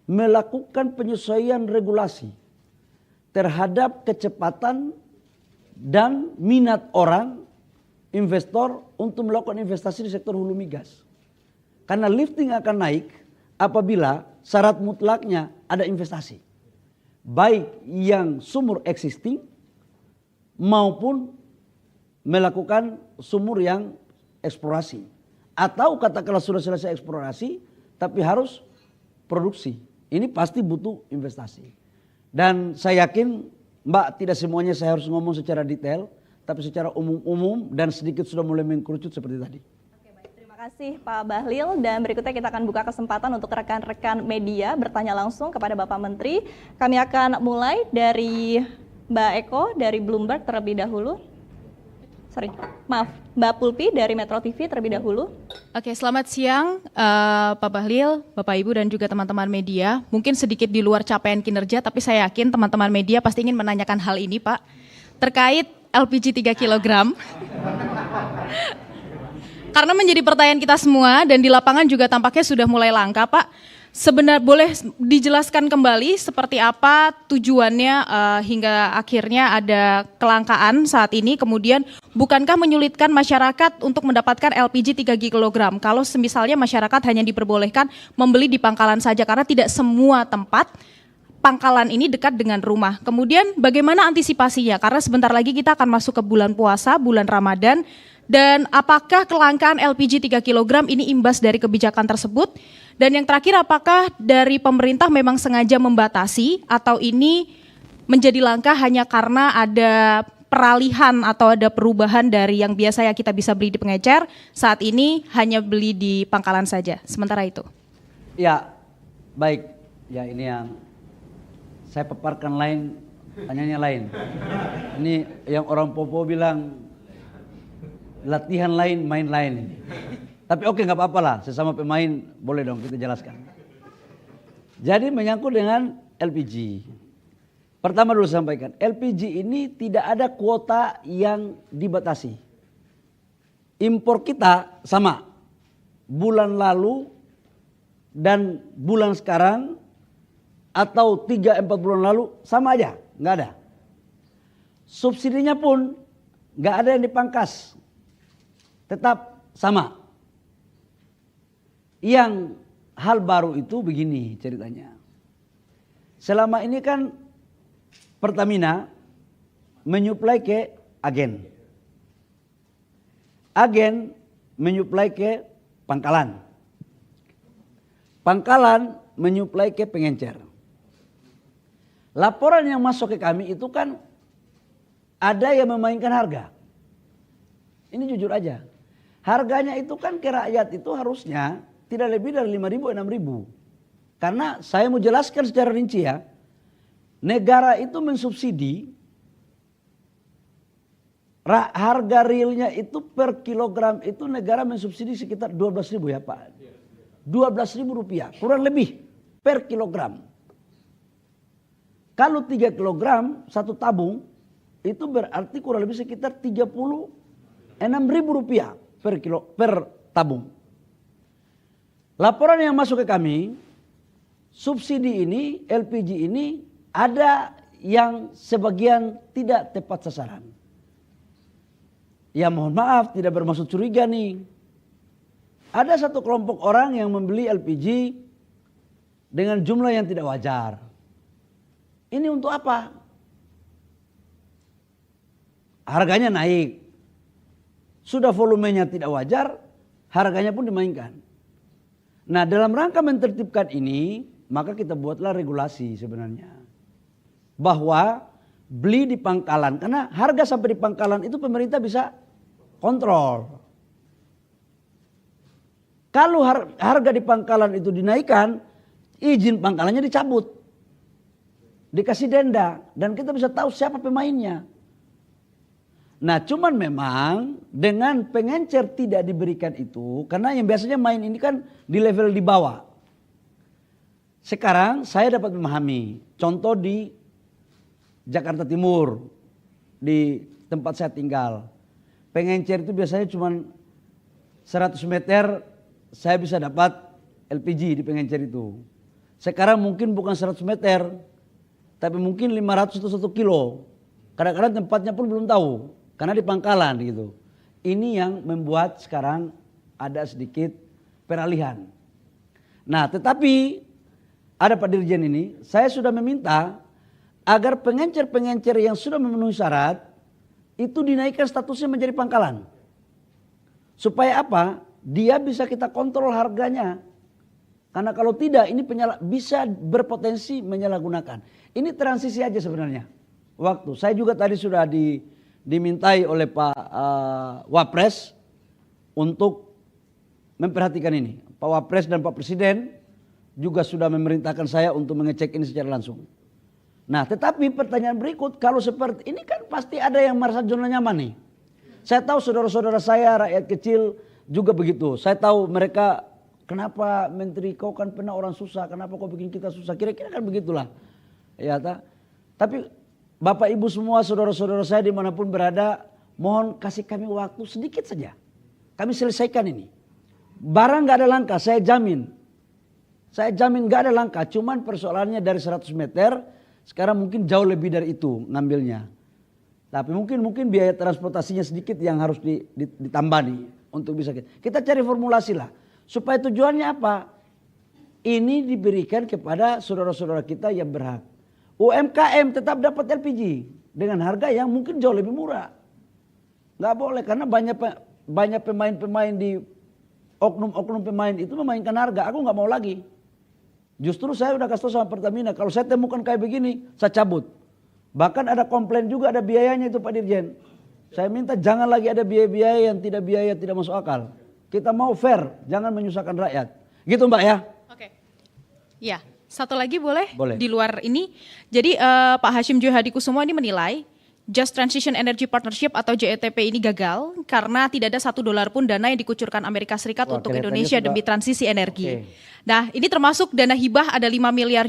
melakukan penyesuaian regulasi terhadap kecepatan dan minat orang, investor untuk melakukan investasi di sektor hulu migas. Karena lifting akan naik apabila syarat mutlaknya ada investasi. Baik yang sumur existing maupun melakukan sumur yang eksplorasi. Atau katakanlah sudah selesai eksplorasi tapi harus produksi. Ini pasti butuh investasi. Dan saya yakin Mbak tidak semuanya saya harus ngomong secara detail. Tapi secara umum-umum dan sedikit sudah mulai mengkerucut seperti tadi. Oke, baik. Terima kasih Pak Bahlil, dan berikutnya kita akan buka kesempatan untuk rekan-rekan media bertanya langsung kepada Bapak Menteri. Kami akan mulai dari Mbak Eko dari Bloomberg terlebih dahulu. Mbak Pulpi dari Metro TV terlebih dahulu. Oke, selamat siang Pak Bahlil, Bapak Ibu dan juga teman-teman media. Mungkin sedikit di luar capaian kinerja, tapi saya yakin teman-teman media pasti ingin menanyakan hal ini Pak. Terkait LPG 3 kg. Karena menjadi pertanyaan kita semua dan di lapangan juga tampaknya sudah mulai langka Pak. Sebenarnya boleh dijelaskan kembali seperti apa tujuannya hingga akhirnya ada kelangkaan saat ini. Kemudian bukankah menyulitkan masyarakat untuk mendapatkan LPG 3 kg kalau misalnya masyarakat hanya diperbolehkan membeli di pangkalan saja karena tidak semua tempat pangkalan ini dekat dengan rumah. Kemudian bagaimana antisipasinya? Karena sebentar lagi kita akan masuk ke bulan puasa, bulan Ramadan. Dan apakah kelangkaan LPG 3 kg ini imbas dari kebijakan tersebut? Dan yang terakhir, apakah dari pemerintah memang sengaja membatasi atau ini menjadi langkah hanya karena ada peralihan atau ada perubahan dari yang biasanya kita bisa beli di pengecer, saat ini hanya beli di pangkalan saja, sementara itu? Ya, baik. Ya ini yang saya paparkan lain, tanyanya lain. Ini yang orang Popo bilang latihan lain, main lain ini. Tapi oke nggak apa-apa lah, sesama pemain boleh dong kita jelaskan. Jadi menyangkut dengan LPG. Pertama dulu sampaikan, LPG ini tidak ada kuota yang dibatasi. Impor kita sama, bulan lalu dan bulan sekarang atau 3-4 bulan lalu sama aja, nggak ada. Subsidinya pun nggak ada yang dipangkas, tetap sama. Yang hal baru itu begini ceritanya. Selama ini kan Pertamina menyuplai ke agen. Agen menyuplai ke pangkalan. Pangkalan menyuplai ke pengencer. Laporan yang masuk ke kami itu kan ada yang memainkan harga. Ini jujur aja. Harganya itu kan ke rakyat itu harusnya tidak lebih dari 5.000, 6.000. Karena saya mau jelaskan secara rinci ya. Negara itu mensubsidi harga realnya itu per kilogram itu negara mensubsidi sekitar 12.000 ya Pak. 12.000 rupiah kurang lebih per kilogram. Kalau 3 kilogram satu tabung itu berarti kurang lebih sekitar 36.000 rupiah per tabung. Laporan yang masuk ke kami, subsidi ini, LPG ini ada yang sebagian tidak tepat sasaran. Ya mohon maaf tidak bermaksud curiga nih. Ada satu kelompok orang yang membeli LPG dengan jumlah yang tidak wajar. Ini untuk apa? Harganya naik. Sudah volumenya tidak wajar, harganya pun dimainkan. Nah dalam rangka mentertibkan ini, maka kita buatlah regulasi sebenarnya. Bahwa beli di pangkalan, karena harga sampai di pangkalan itu pemerintah bisa kontrol. Kalau harga di pangkalan itu dinaikkan, izin pangkalannya dicabut. Dikasih denda dan kita bisa tahu siapa pemainnya. Nah cuman memang dengan pengencer tidak diberikan itu, karena yang biasanya main ini kan di level di bawah. Sekarang saya dapat memahami, contoh di Jakarta Timur, di tempat saya tinggal. Pengencer itu biasanya cuma 100 meter saya bisa dapat LPG di pengencer itu. Sekarang mungkin bukan 100 meter, tapi mungkin 500 atau 1 kilo. Kadang-kadang tempatnya pun belum tahu. Karena di pangkalan gitu. Ini yang membuat sekarang ada sedikit peralihan. Nah tetapi ada Pak Dirjen ini, saya sudah meminta agar pengencer-pengencer yang sudah memenuhi syarat itu dinaikkan statusnya menjadi pangkalan. Supaya apa? Dia bisa kita kontrol harganya. Karena kalau tidak ini bisa berpotensi menyalahgunakan. Ini transisi aja sebenarnya. Waktu saya juga tadi sudah dimintai oleh Pak Wapres untuk memperhatikan ini. Pak Wapres dan Pak Presiden juga sudah memerintahkan saya untuk mengecek ini secara langsung. Nah tetapi pertanyaan berikut, kalau seperti ini kan pasti ada yang merasa zona nyaman nih. Saya tahu saudara-saudara saya rakyat kecil juga begitu. Saya tahu mereka, kenapa Menteri kau kan pernah orang susah, kenapa kau bikin kita susah, kira-kira kan begitulah. Ya, tapi Bapak Ibu semua saudara-saudara saya dimanapun berada, mohon kasih kami waktu sedikit saja. Kami selesaikan ini. Barang gak ada langkah, saya jamin. Saya jamin gak ada langkah, cuman persoalannya dari 100 meter, sekarang mungkin jauh lebih dari itu ngambilnya. Tapi mungkin biaya transportasinya sedikit yang harus ditambah nih untuk bisa kita cari formulasi lah. Supaya tujuannya apa? Ini diberikan kepada saudara-saudara kita yang berhak. UMKM tetap dapat LPG dengan harga yang mungkin jauh lebih murah. Nggak boleh karena banyak pemain-pemain di oknum-oknum pemain itu memainkan harga. Aku nggak mau lagi. Justru saya udah kasih tahu sama Pertamina, kalau saya temukan kayak begini, saya cabut. Bahkan ada komplain juga, ada biayanya itu Pak Dirjen. Saya minta jangan lagi ada biaya-biaya yang tidak masuk akal. Kita mau fair, jangan menyusahkan rakyat. Gitu Mbak ya. Oke. Ya. Satu lagi boleh? Boleh. Di luar ini. Jadi Pak Hashim Joyhadikusumo ini menilai Just Transition Energy Partnership atau JETP ini gagal karena tidak ada $1 pun dana yang dikucurkan Amerika Serikat untuk Indonesia demi transisi energi. Nah ini termasuk dana hibah ada $5 miliar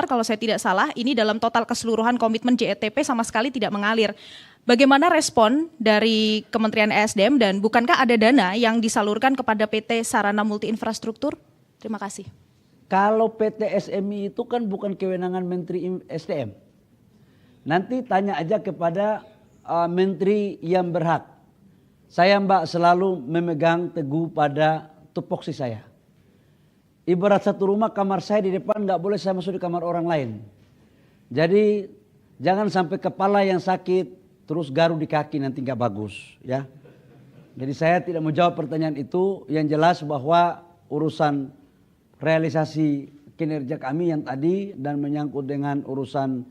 kalau saya tidak salah. Ini dalam total keseluruhan komitmen JETP sama sekali tidak mengalir. Bagaimana respon dari Kementerian ESDM dan bukankah ada dana yang disalurkan kepada PT Sarana Multi Infrastruktur? Terima kasih. Kalau PT SMI itu kan bukan kewenangan Menteri SDM. Nanti tanya aja kepada menteri yang berhak. Saya Mbak selalu memegang teguh pada tupoksi saya. Ibarat satu rumah, kamar saya di depan nggak boleh saya masuk di kamar orang lain. Jadi jangan sampai kepala yang sakit terus garu di kaki, nanti nggak bagus ya. Jadi saya tidak mau jawab pertanyaan itu. Yang jelas bahwa urusan realisasi kinerja kami yang tadi dan menyangkut dengan urusan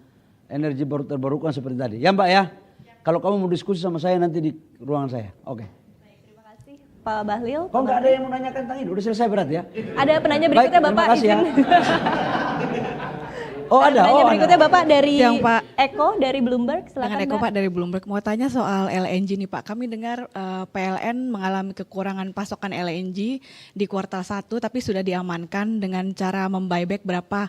energi baru terbarukan seperti tadi. Ya Mbak ya, kalau kamu mau diskusi sama saya nanti di ruangan saya. Oke. Baik, terima kasih Pak Bahlil. Kok nggak ada yang menanyakan tentang itu? Udah selesai berat ya? Ada penanya berikutnya Baik, Bapak. terima kasih ya. Oh ada. Penanya berikutnya ada. Bapak dari Yang Pak. Eko dari Bloomberg. Silakan Dengan Eko Mbak. Pak dari Bloomberg, mau tanya soal LNG nih Pak. Kami dengar PLN mengalami kekurangan pasokan LNG di kuartal 1 tapi sudah diamankan dengan cara membuyback berapa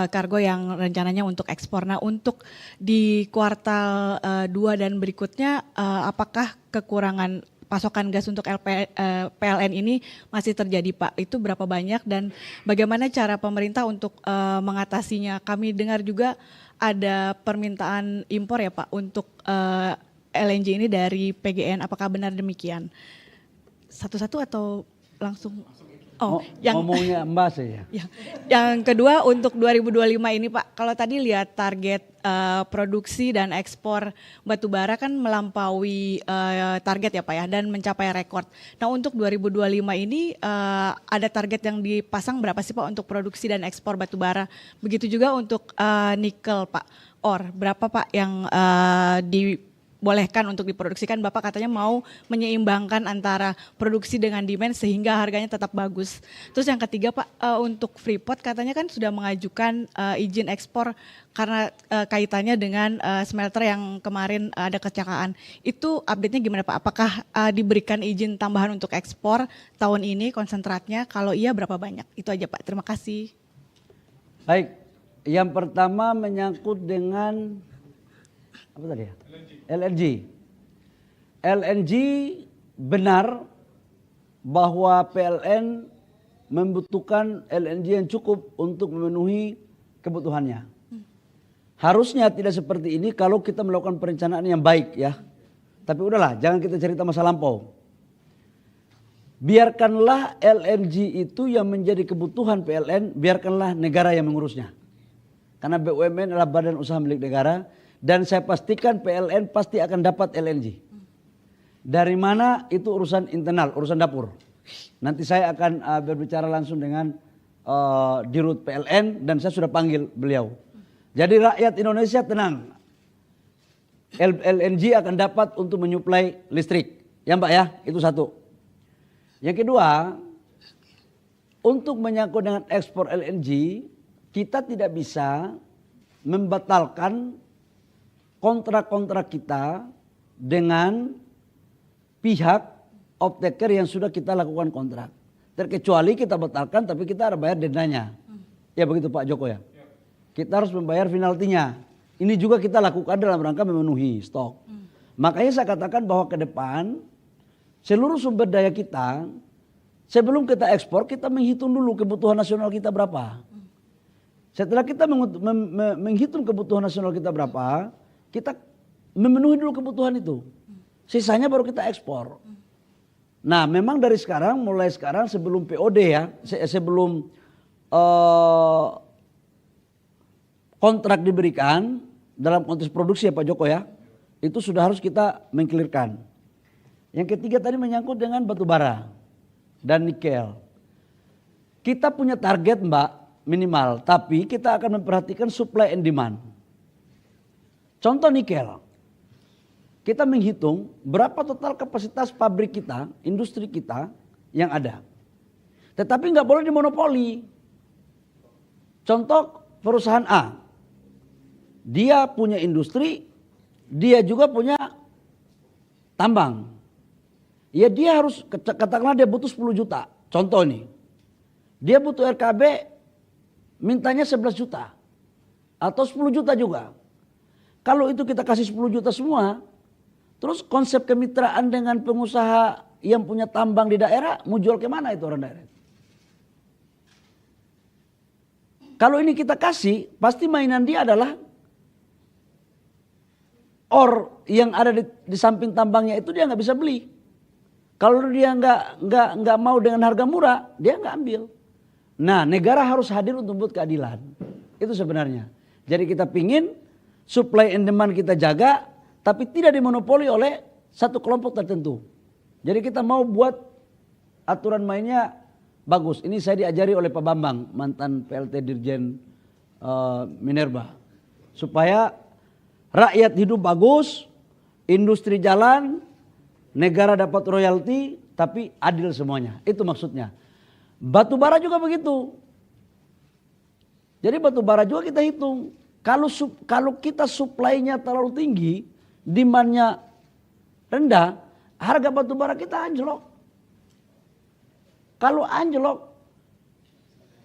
kargo yang rencananya untuk ekspor. Nah untuk di kuartal 2 dan berikutnya apakah kekurangan pasokan gas untuk PLN ini masih terjadi Pak? Itu berapa banyak dan bagaimana cara pemerintah untuk mengatasinya? Kami dengar juga ada permintaan impor ya Pak untuk LNG ini dari PGN. Apakah benar demikian? Satu-satu atau langsung? Ngomongnya Mbak saya. Yang kedua untuk 2025 ini Pak, kalau tadi lihat target produksi dan ekspor batubara kan melampaui target ya Pak ya dan mencapai rekor. Nah untuk 2025 ini ada target yang dipasang berapa sih Pak untuk produksi dan ekspor batubara? Begitu juga untuk nikel Pak, berapa Pak yang dibolehkan untuk diproduksikan, Bapak katanya mau menyeimbangkan antara produksi dengan demand sehingga harganya tetap bagus. Terus yang ketiga Pak, untuk Freeport katanya kan sudah mengajukan izin ekspor karena kaitannya dengan smelter yang kemarin ada kecelakaan. Itu update-nya gimana Pak? Apakah diberikan izin tambahan untuk ekspor tahun ini konsentratnya? Kalau iya berapa banyak? Itu aja Pak, terima kasih. Baik, yang pertama menyangkut dengan apa tadi ya? LNG. LNG benar bahwa PLN membutuhkan LNG yang cukup untuk memenuhi kebutuhannya. Harusnya tidak seperti ini kalau kita melakukan perencanaan yang baik ya. Tapi udahlah, jangan kita cerita masa lampau. Biarkanlah LNG itu yang menjadi kebutuhan PLN, biarkanlah negara yang mengurusnya. Karena BUMN adalah badan usaha milik negara dan saya pastikan PLN pasti akan dapat LNG. Dari mana itu urusan internal, urusan dapur. Nanti saya akan berbicara langsung dengan Dirut PLN dan saya sudah panggil beliau. Jadi rakyat Indonesia tenang. LNG akan dapat untuk menyuplai listrik. Ya Mbak ya, itu satu. Yang kedua, untuk menyangkut dengan ekspor LNG, kita tidak bisa membatalkan kontrak-kontrak kita dengan pihak off-taker yang sudah kita lakukan kontrak. Terkecuali kita batalkan tapi kita harus bayar dendanya. Ya begitu Pak Joko ya. Kita harus membayar penaltinya. Ini juga kita lakukan dalam rangka memenuhi stok. Makanya saya katakan bahwa ke depan seluruh sumber daya kita sebelum kita ekspor kita menghitung dulu kebutuhan nasional kita berapa. Setelah kita menghitung kebutuhan nasional kita berapa, kita memenuhi dulu kebutuhan itu. Sisanya baru kita ekspor. Nah memang dari sekarang, mulai sekarang sebelum POD ya, sebelum kontrak diberikan dalam konteks produksi ya Pak Joko ya, itu sudah harus kita mengkelirkan. Yang ketiga tadi menyangkut dengan batu bara dan nikel. Kita punya target Mbak minimal, tapi kita akan memperhatikan supply and demand. Contoh nikel. Kita menghitung berapa total kapasitas pabrik kita, industri kita yang ada. Tetapi nggak boleh dimonopoli. Contoh perusahaan A. Dia punya industri, dia juga punya tambang. Ya dia harus, katakanlah dia butuh 10 juta. Contoh nih. Dia butuh RKB, mintanya 11 juta. Atau 10 juta juga. Kalau itu kita kasih 10 juta semua, terus konsep kemitraan dengan pengusaha yang punya tambang di daerah, mau jual kemana itu orang daerah? Kalau ini kita kasih, pasti mainan dia adalah ore yang ada di samping tambangnya itu dia nggak bisa beli. Kalau dia nggak mau dengan harga murah, dia nggak ambil. Nah, negara harus hadir untuk membuat keadilan. Itu sebenarnya. Jadi kita pingin supply and demand kita jaga, tapi tidak dimonopoli oleh satu kelompok tertentu. Jadi kita mau buat aturan mainnya bagus. Ini saya diajari oleh Pak Bambang, mantan PLT Dirjen Minerba. Supaya rakyat hidup bagus, industri jalan, negara dapat royalti, tapi adil semuanya. Itu maksudnya. Batu bara juga begitu. Jadi batu bara juga kita hitung. Kalau kita suplainya terlalu tinggi, demandnya rendah, harga batu bara kita anjlok. Kalau anjlok,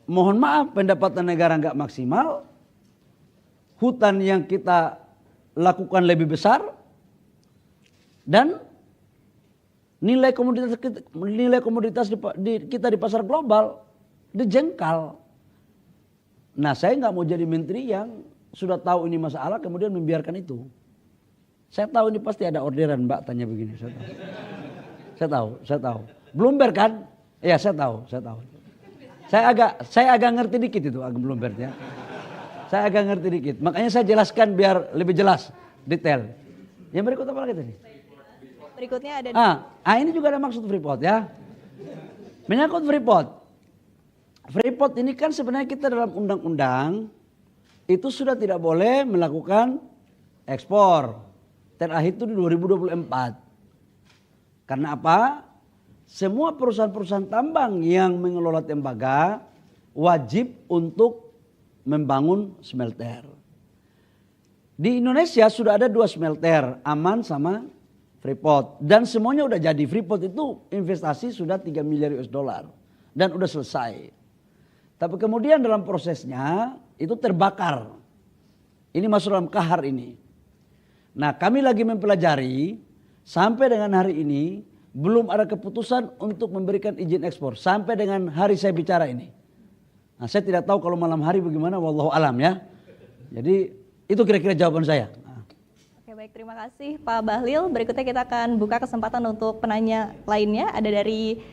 mohon maaf pendapatan negara nggak maksimal, hutan yang kita lakukan lebih besar, dan nilai komoditas kita di pasar global dijengkal. Nah saya nggak mau jadi menteri yang sudah tahu ini masalah kemudian membiarkan itu. Saya tahu ini pasti ada orderan Mbak tanya begini. Saya tahu. Bloomberg kan? Ya saya tahu. Saya agak ngerti dikit itu Bloomberg ya. Saya agak ngerti dikit. Makanya saya jelaskan biar lebih jelas, detail. Yang berikut apa lagi tadi? Berikutnya ada. Ini juga ada maksud Freeport ya. Menyangkut Freeport. Freeport ini kan sebenarnya kita dalam undang-undang itu sudah tidak boleh melakukan ekspor. terakhir itu di 2024. Karena apa? Semua perusahaan-perusahaan tambang yang mengelola tembaga wajib untuk membangun smelter. Di Indonesia sudah ada 2 smelter, Aman sama Freeport. Dan semuanya udah jadi. Freeport itu investasi sudah 3 miliar US dollar. Dan udah selesai. Tapi kemudian dalam prosesnya itu terbakar. Ini masuk dalam kahar ini. Nah, kami lagi mempelajari sampai dengan hari ini belum ada keputusan untuk memberikan izin ekspor. Sampai dengan hari saya bicara ini. Nah, saya tidak tahu kalau malam hari bagaimana, wallahu alam ya. Jadi itu kira-kira jawaban saya. Oke, baik, terima kasih Pak Bahlil. Berikutnya kita akan buka kesempatan untuk penanya lainnya. Ada dari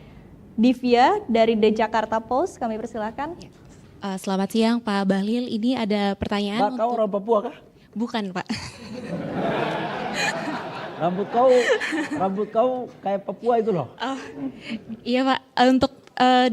Divya dari The Jakarta Post. Kami persilakan. Selamat siang Pak Bahlil. Ini ada pertanyaan. Mbak, kau orang Papua kah? Bukan Pak. Rambut kau kayak Papua itu loh. Oh, iya Pak. Untuk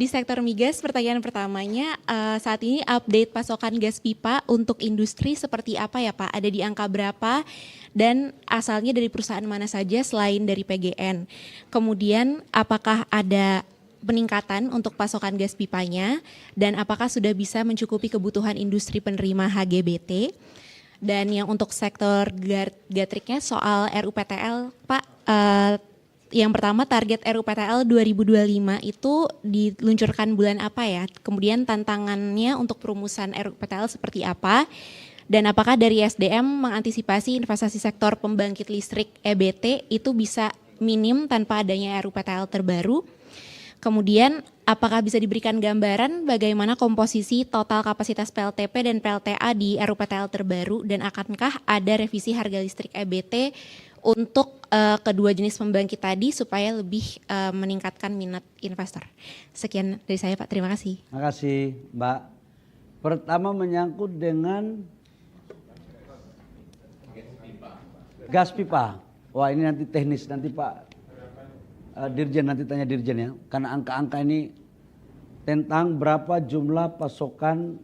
di sektor migas, pertanyaan pertamanya saat ini update pasokan gas pipa untuk industri seperti apa ya Pak? Ada di angka berapa dan asalnya dari perusahaan mana saja selain dari PGN? Kemudian apakah ada peningkatan untuk pasokan gas pipanya dan apakah sudah bisa mencukupi kebutuhan industri penerima HGBT? Dan yang untuk sektor gatriknya soal RUPTL Pak, yang pertama target RUPTL 2025 itu diluncurkan bulan apa ya? Kemudian tantangannya untuk perumusan RUPTL seperti apa? Dan apakah dari SDM mengantisipasi investasi sektor pembangkit listrik EBT itu bisa minim tanpa adanya RUPTL terbaru? Kemudian apakah bisa diberikan gambaran bagaimana komposisi total kapasitas PLTP dan PLTA di RUPTL terbaru dan akankah ada revisi harga listrik EBT untuk kedua jenis pembangkit tadi supaya lebih meningkatkan minat investor. Sekian dari saya Pak, terima kasih. Terima kasih Mbak. Pertama menyangkut dengan gas pipa. Wah, ini nanti teknis, nanti Pak Dirjen nanti tanya Dirjen ya. Karena angka-angka ini tentang berapa jumlah pasokan.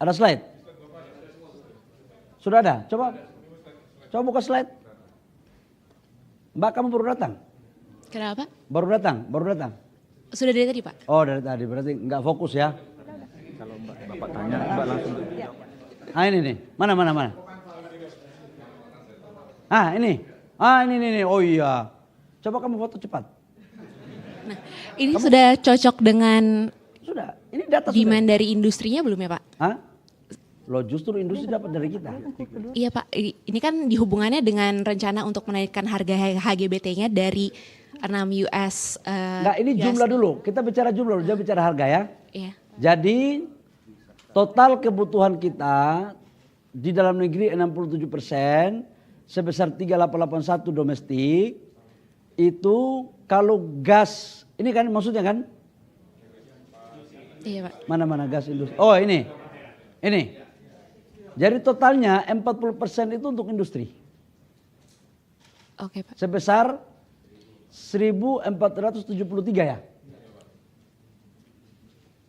Ada slide? Sudah ada? Coba buka slide. Mbak, kamu baru datang? Kenapa? Baru datang? Sudah dari tadi Pak. Oh, dari tadi, berarti nggak fokus ya? Kalau Bapak tanya, Mbak langsung. Ah, ini nih, mana? Ini. Oh iya. Coba kamu foto cepat. Nah, ini sudah cocok dengan Sudah, ini data demand dari industrinya belum ya Pak? Hah? Loh, justru industri dapat dari kita. Iya Pak, ini kan dihubungannya dengan rencana untuk menaikkan harga HGBT-nya dari 6 US. Enggak, ini jumlah dulu. Kita bicara jumlah dulu, jangan bicara harga ya. Iya. Jadi total kebutuhan kita di dalam negeri 67%, sebesar 3881 domestik. Itu kalau gas, ini kan maksudnya kan? Iya Pak. Mana gas industri? Oh ini. Jadi totalnya 40% itu untuk industri. Oke Pak. Sebesar 1473 ya.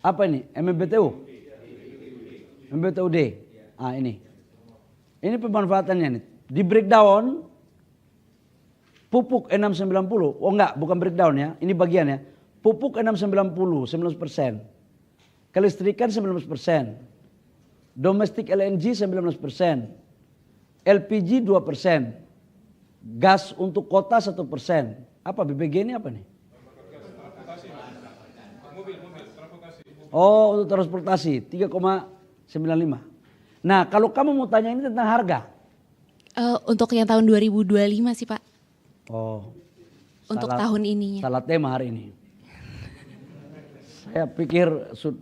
Apa ini? MMBTU? MMBTUD. Ah ini. Ini pemanfaatannya nih. Di breakdown pupuk 690. Oh enggak, bukan breakdown ya. Ini bagiannya. Pupuk 690, 19%. Kelistrikan 19%. Domestik LNG 19%. LPG 2%. Gas untuk kota 1%. Apa BPG ini apa nih? Oh, untuk transportasi 3,95. Nah, kalau kamu mau tanya ini tentang harga. Untuk yang tahun 2025 sih Pak. Oh. Untuk tahun ininya. Salah tema hari ini. Saya pikir,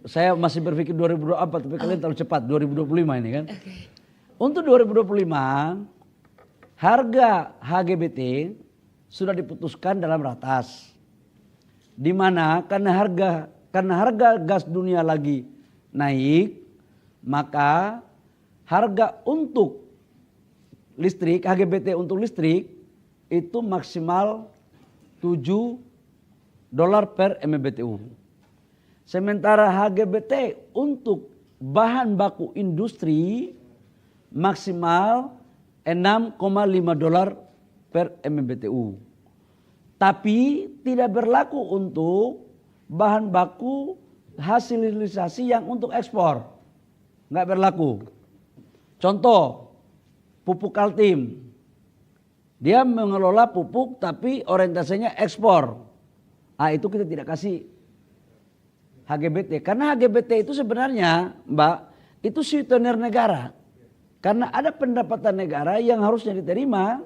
saya masih berpikir 2024, tapi kalian terlalu cepat, 2025 ini kan. Okay. Untuk 2025, harga HGBT sudah diputuskan dalam ratas. Di mana karena harga gas dunia lagi naik, maka harga untuk listrik, HGBT untuk listrik itu maksimal $7 per MMBTU. Sementara HGBT untuk bahan baku industri maksimal $6,5 per MMBTU. Tapi tidak berlaku untuk bahan baku hasil hilirisasi yang untuk ekspor. Nggak berlaku. Contoh, pupuk Kaltim. Dia mengelola pupuk tapi orientasinya ekspor. Itu kita tidak kasih HGBT. Karena HGBT itu sebenarnya, Mbak, itu sweetener negara. Karena ada pendapatan negara yang harusnya diterima,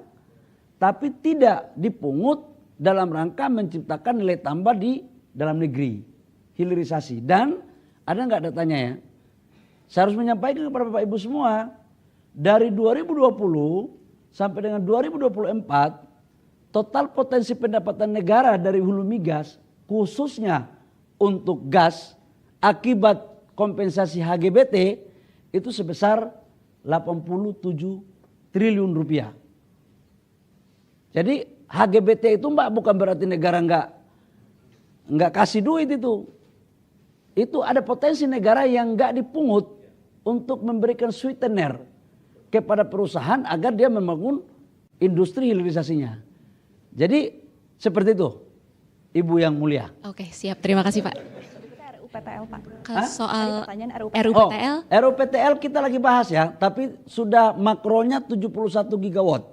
tapi tidak dipungut dalam rangka menciptakan nilai tambah di dalam negeri. Hilirisasi. Dan ada nggak datanya ya? Saya harus menyampaikan kepada Bapak Ibu semua, dari 2020 sampai dengan 2024, total potensi pendapatan negara dari hulu migas, khususnya untuk gas, akibat kompensasi HGBT, itu sebesar 87 triliun rupiah. Jadi HGBT itu Mbak bukan berarti negara nggak kasih duit itu. Itu ada potensi negara yang nggak dipungut untuk memberikan sweetener kepada perusahaan agar dia membangun industri hilirisasinya. Jadi seperti itu, Ibu yang mulia. Oke, siap. Terima kasih, Pak. RUPTL, Pak. Soal Pertanyaan RUPTL. RUPTL kita lagi bahas ya, tapi sudah makronya 71 gigawatt.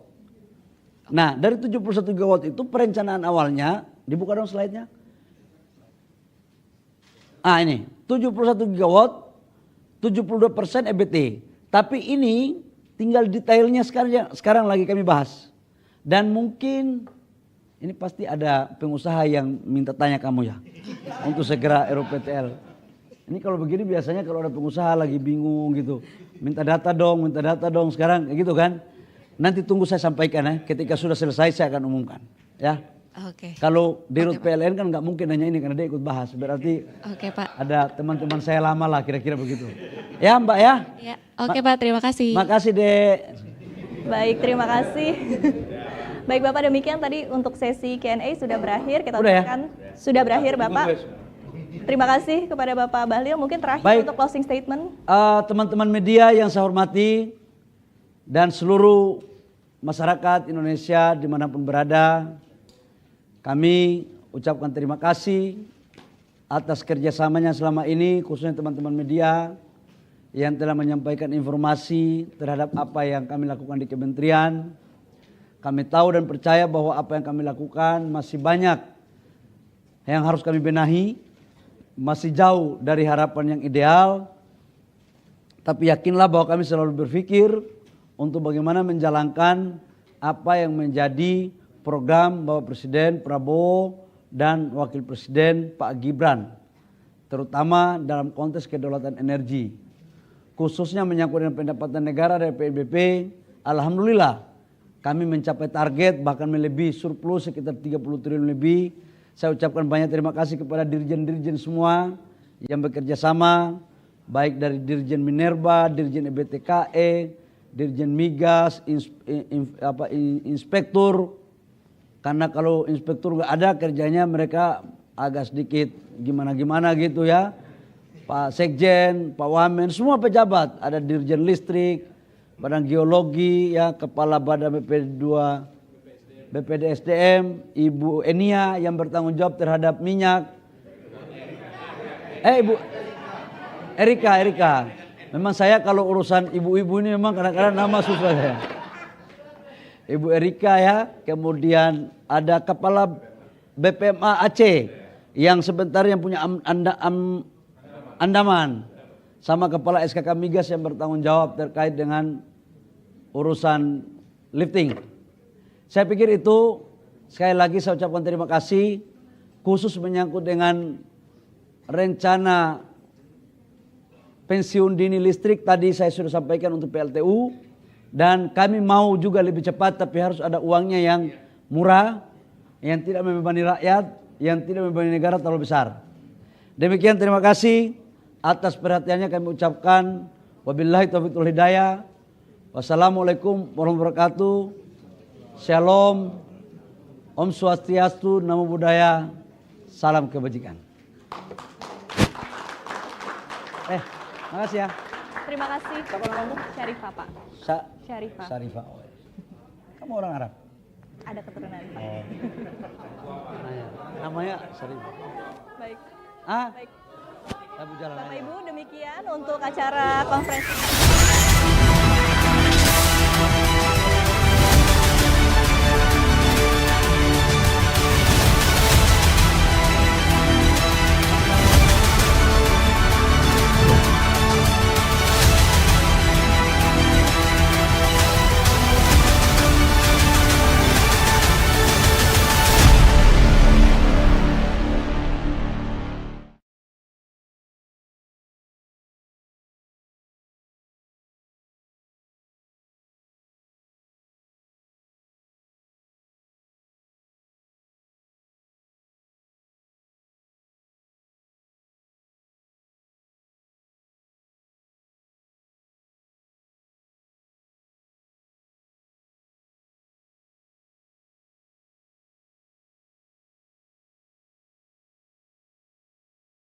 Nah, dari 71 gigawatt itu perencanaan awalnya, dibuka dong slide-nya. Ini 71 gigawatt, 72% EBT. Tapi ini tinggal detailnya sekarang lagi kami bahas. Dan mungkin ini pasti ada pengusaha yang minta tanya kamu ya, untuk segera RUPTL. Ini kalau begini biasanya kalau ada pengusaha lagi bingung gitu, minta data dong sekarang kayak gitu kan. Nanti tunggu saya sampaikan ya, ketika sudah selesai saya akan umumkan ya. Oke. Kalau Dirut PLN kan nggak mungkin hanya ini karena dia ikut bahas, berarti Oke, Pak. ada teman-teman saya lama lah kira-kira begitu. Ya Mbak ya. Ya, oke Pak, terima kasih. Makasih Dek. Baik, terima kasih. Baik Bapak, demikian tadi untuk sesi Q&A sudah berakhir. Kita Udah ya? ucapkan sudah berakhir Bapak. Terima kasih kepada Bapak Bahlil. Mungkin terakhir Baik. untuk closing statement. Teman-teman media yang saya hormati dan seluruh masyarakat Indonesia dimanapun berada, kami ucapkan terima kasih atas kerjasamanya selama ini, khususnya teman-teman media yang telah menyampaikan informasi terhadap apa yang kami lakukan di kementerian. Kami tahu dan percaya bahwa apa yang kami lakukan masih banyak yang harus kami benahi, masih jauh dari harapan yang ideal. Tapi yakinlah bahwa kami selalu berpikir untuk bagaimana menjalankan apa yang menjadi program Bapak Presiden Prabowo dan Wakil Presiden Pak Gibran, terutama dalam konteks kedaulatan energi, khususnya menyangkut dengan pendapatan negara dari PNBP. Alhamdulillah kami mencapai target, bahkan melebihi surplus sekitar 30 triliun lebih. Saya ucapkan banyak terima kasih kepada dirjen-dirjen semua yang bekerja sama, baik dari Dirjen Minerba, Dirjen EBTKE, Dirjen Migas, inspektur. Karena kalau inspektur nggak ada kerjanya mereka agak sedikit gimana-gimana gitu ya. Pak Sekjen, Pak Wamen, semua pejabat. Ada Dirjen Listrik, Badan Geologi, ya, Kepala Badan BPDSDM, Ibu Enia yang bertanggung jawab terhadap minyak. Ibu Erika. Memang saya kalau urusan ibu-ibu ini memang kadang-kadang nama susah saya. Ibu Erika ya, kemudian ada Kepala BPMA Aceh yang sebentar yang punya Andaman, sama Kepala SKK Migas yang bertanggung jawab terkait dengan urusan lifting. Saya pikir itu sekali lagi saya ucapkan terima kasih, khusus menyangkut dengan rencana pensiun dini listrik tadi saya sudah sampaikan untuk PLTU, dan kami mau juga lebih cepat tapi harus ada uangnya yang murah, yang tidak membebani rakyat, yang tidak membebani negara terlalu besar. Demikian, terima kasih atas perhatiannya kami ucapkan. Wabillahi taufiq wal hidayah. Wassalamualaikum warahmatullahi wabarakatuh. Shalom. Om Swastiastu, Namo Buddhaya. Salam kebajikan. Makasih ya. Terima kasih. Syarifah Pak. Syarifah. Syarifah. Kamu orang Arab? Ada keturunan. Namanya Sarif. Baik. Ah, Baik. saya berjalan Bapak aja. Ibu, demikian untuk acara konferensi.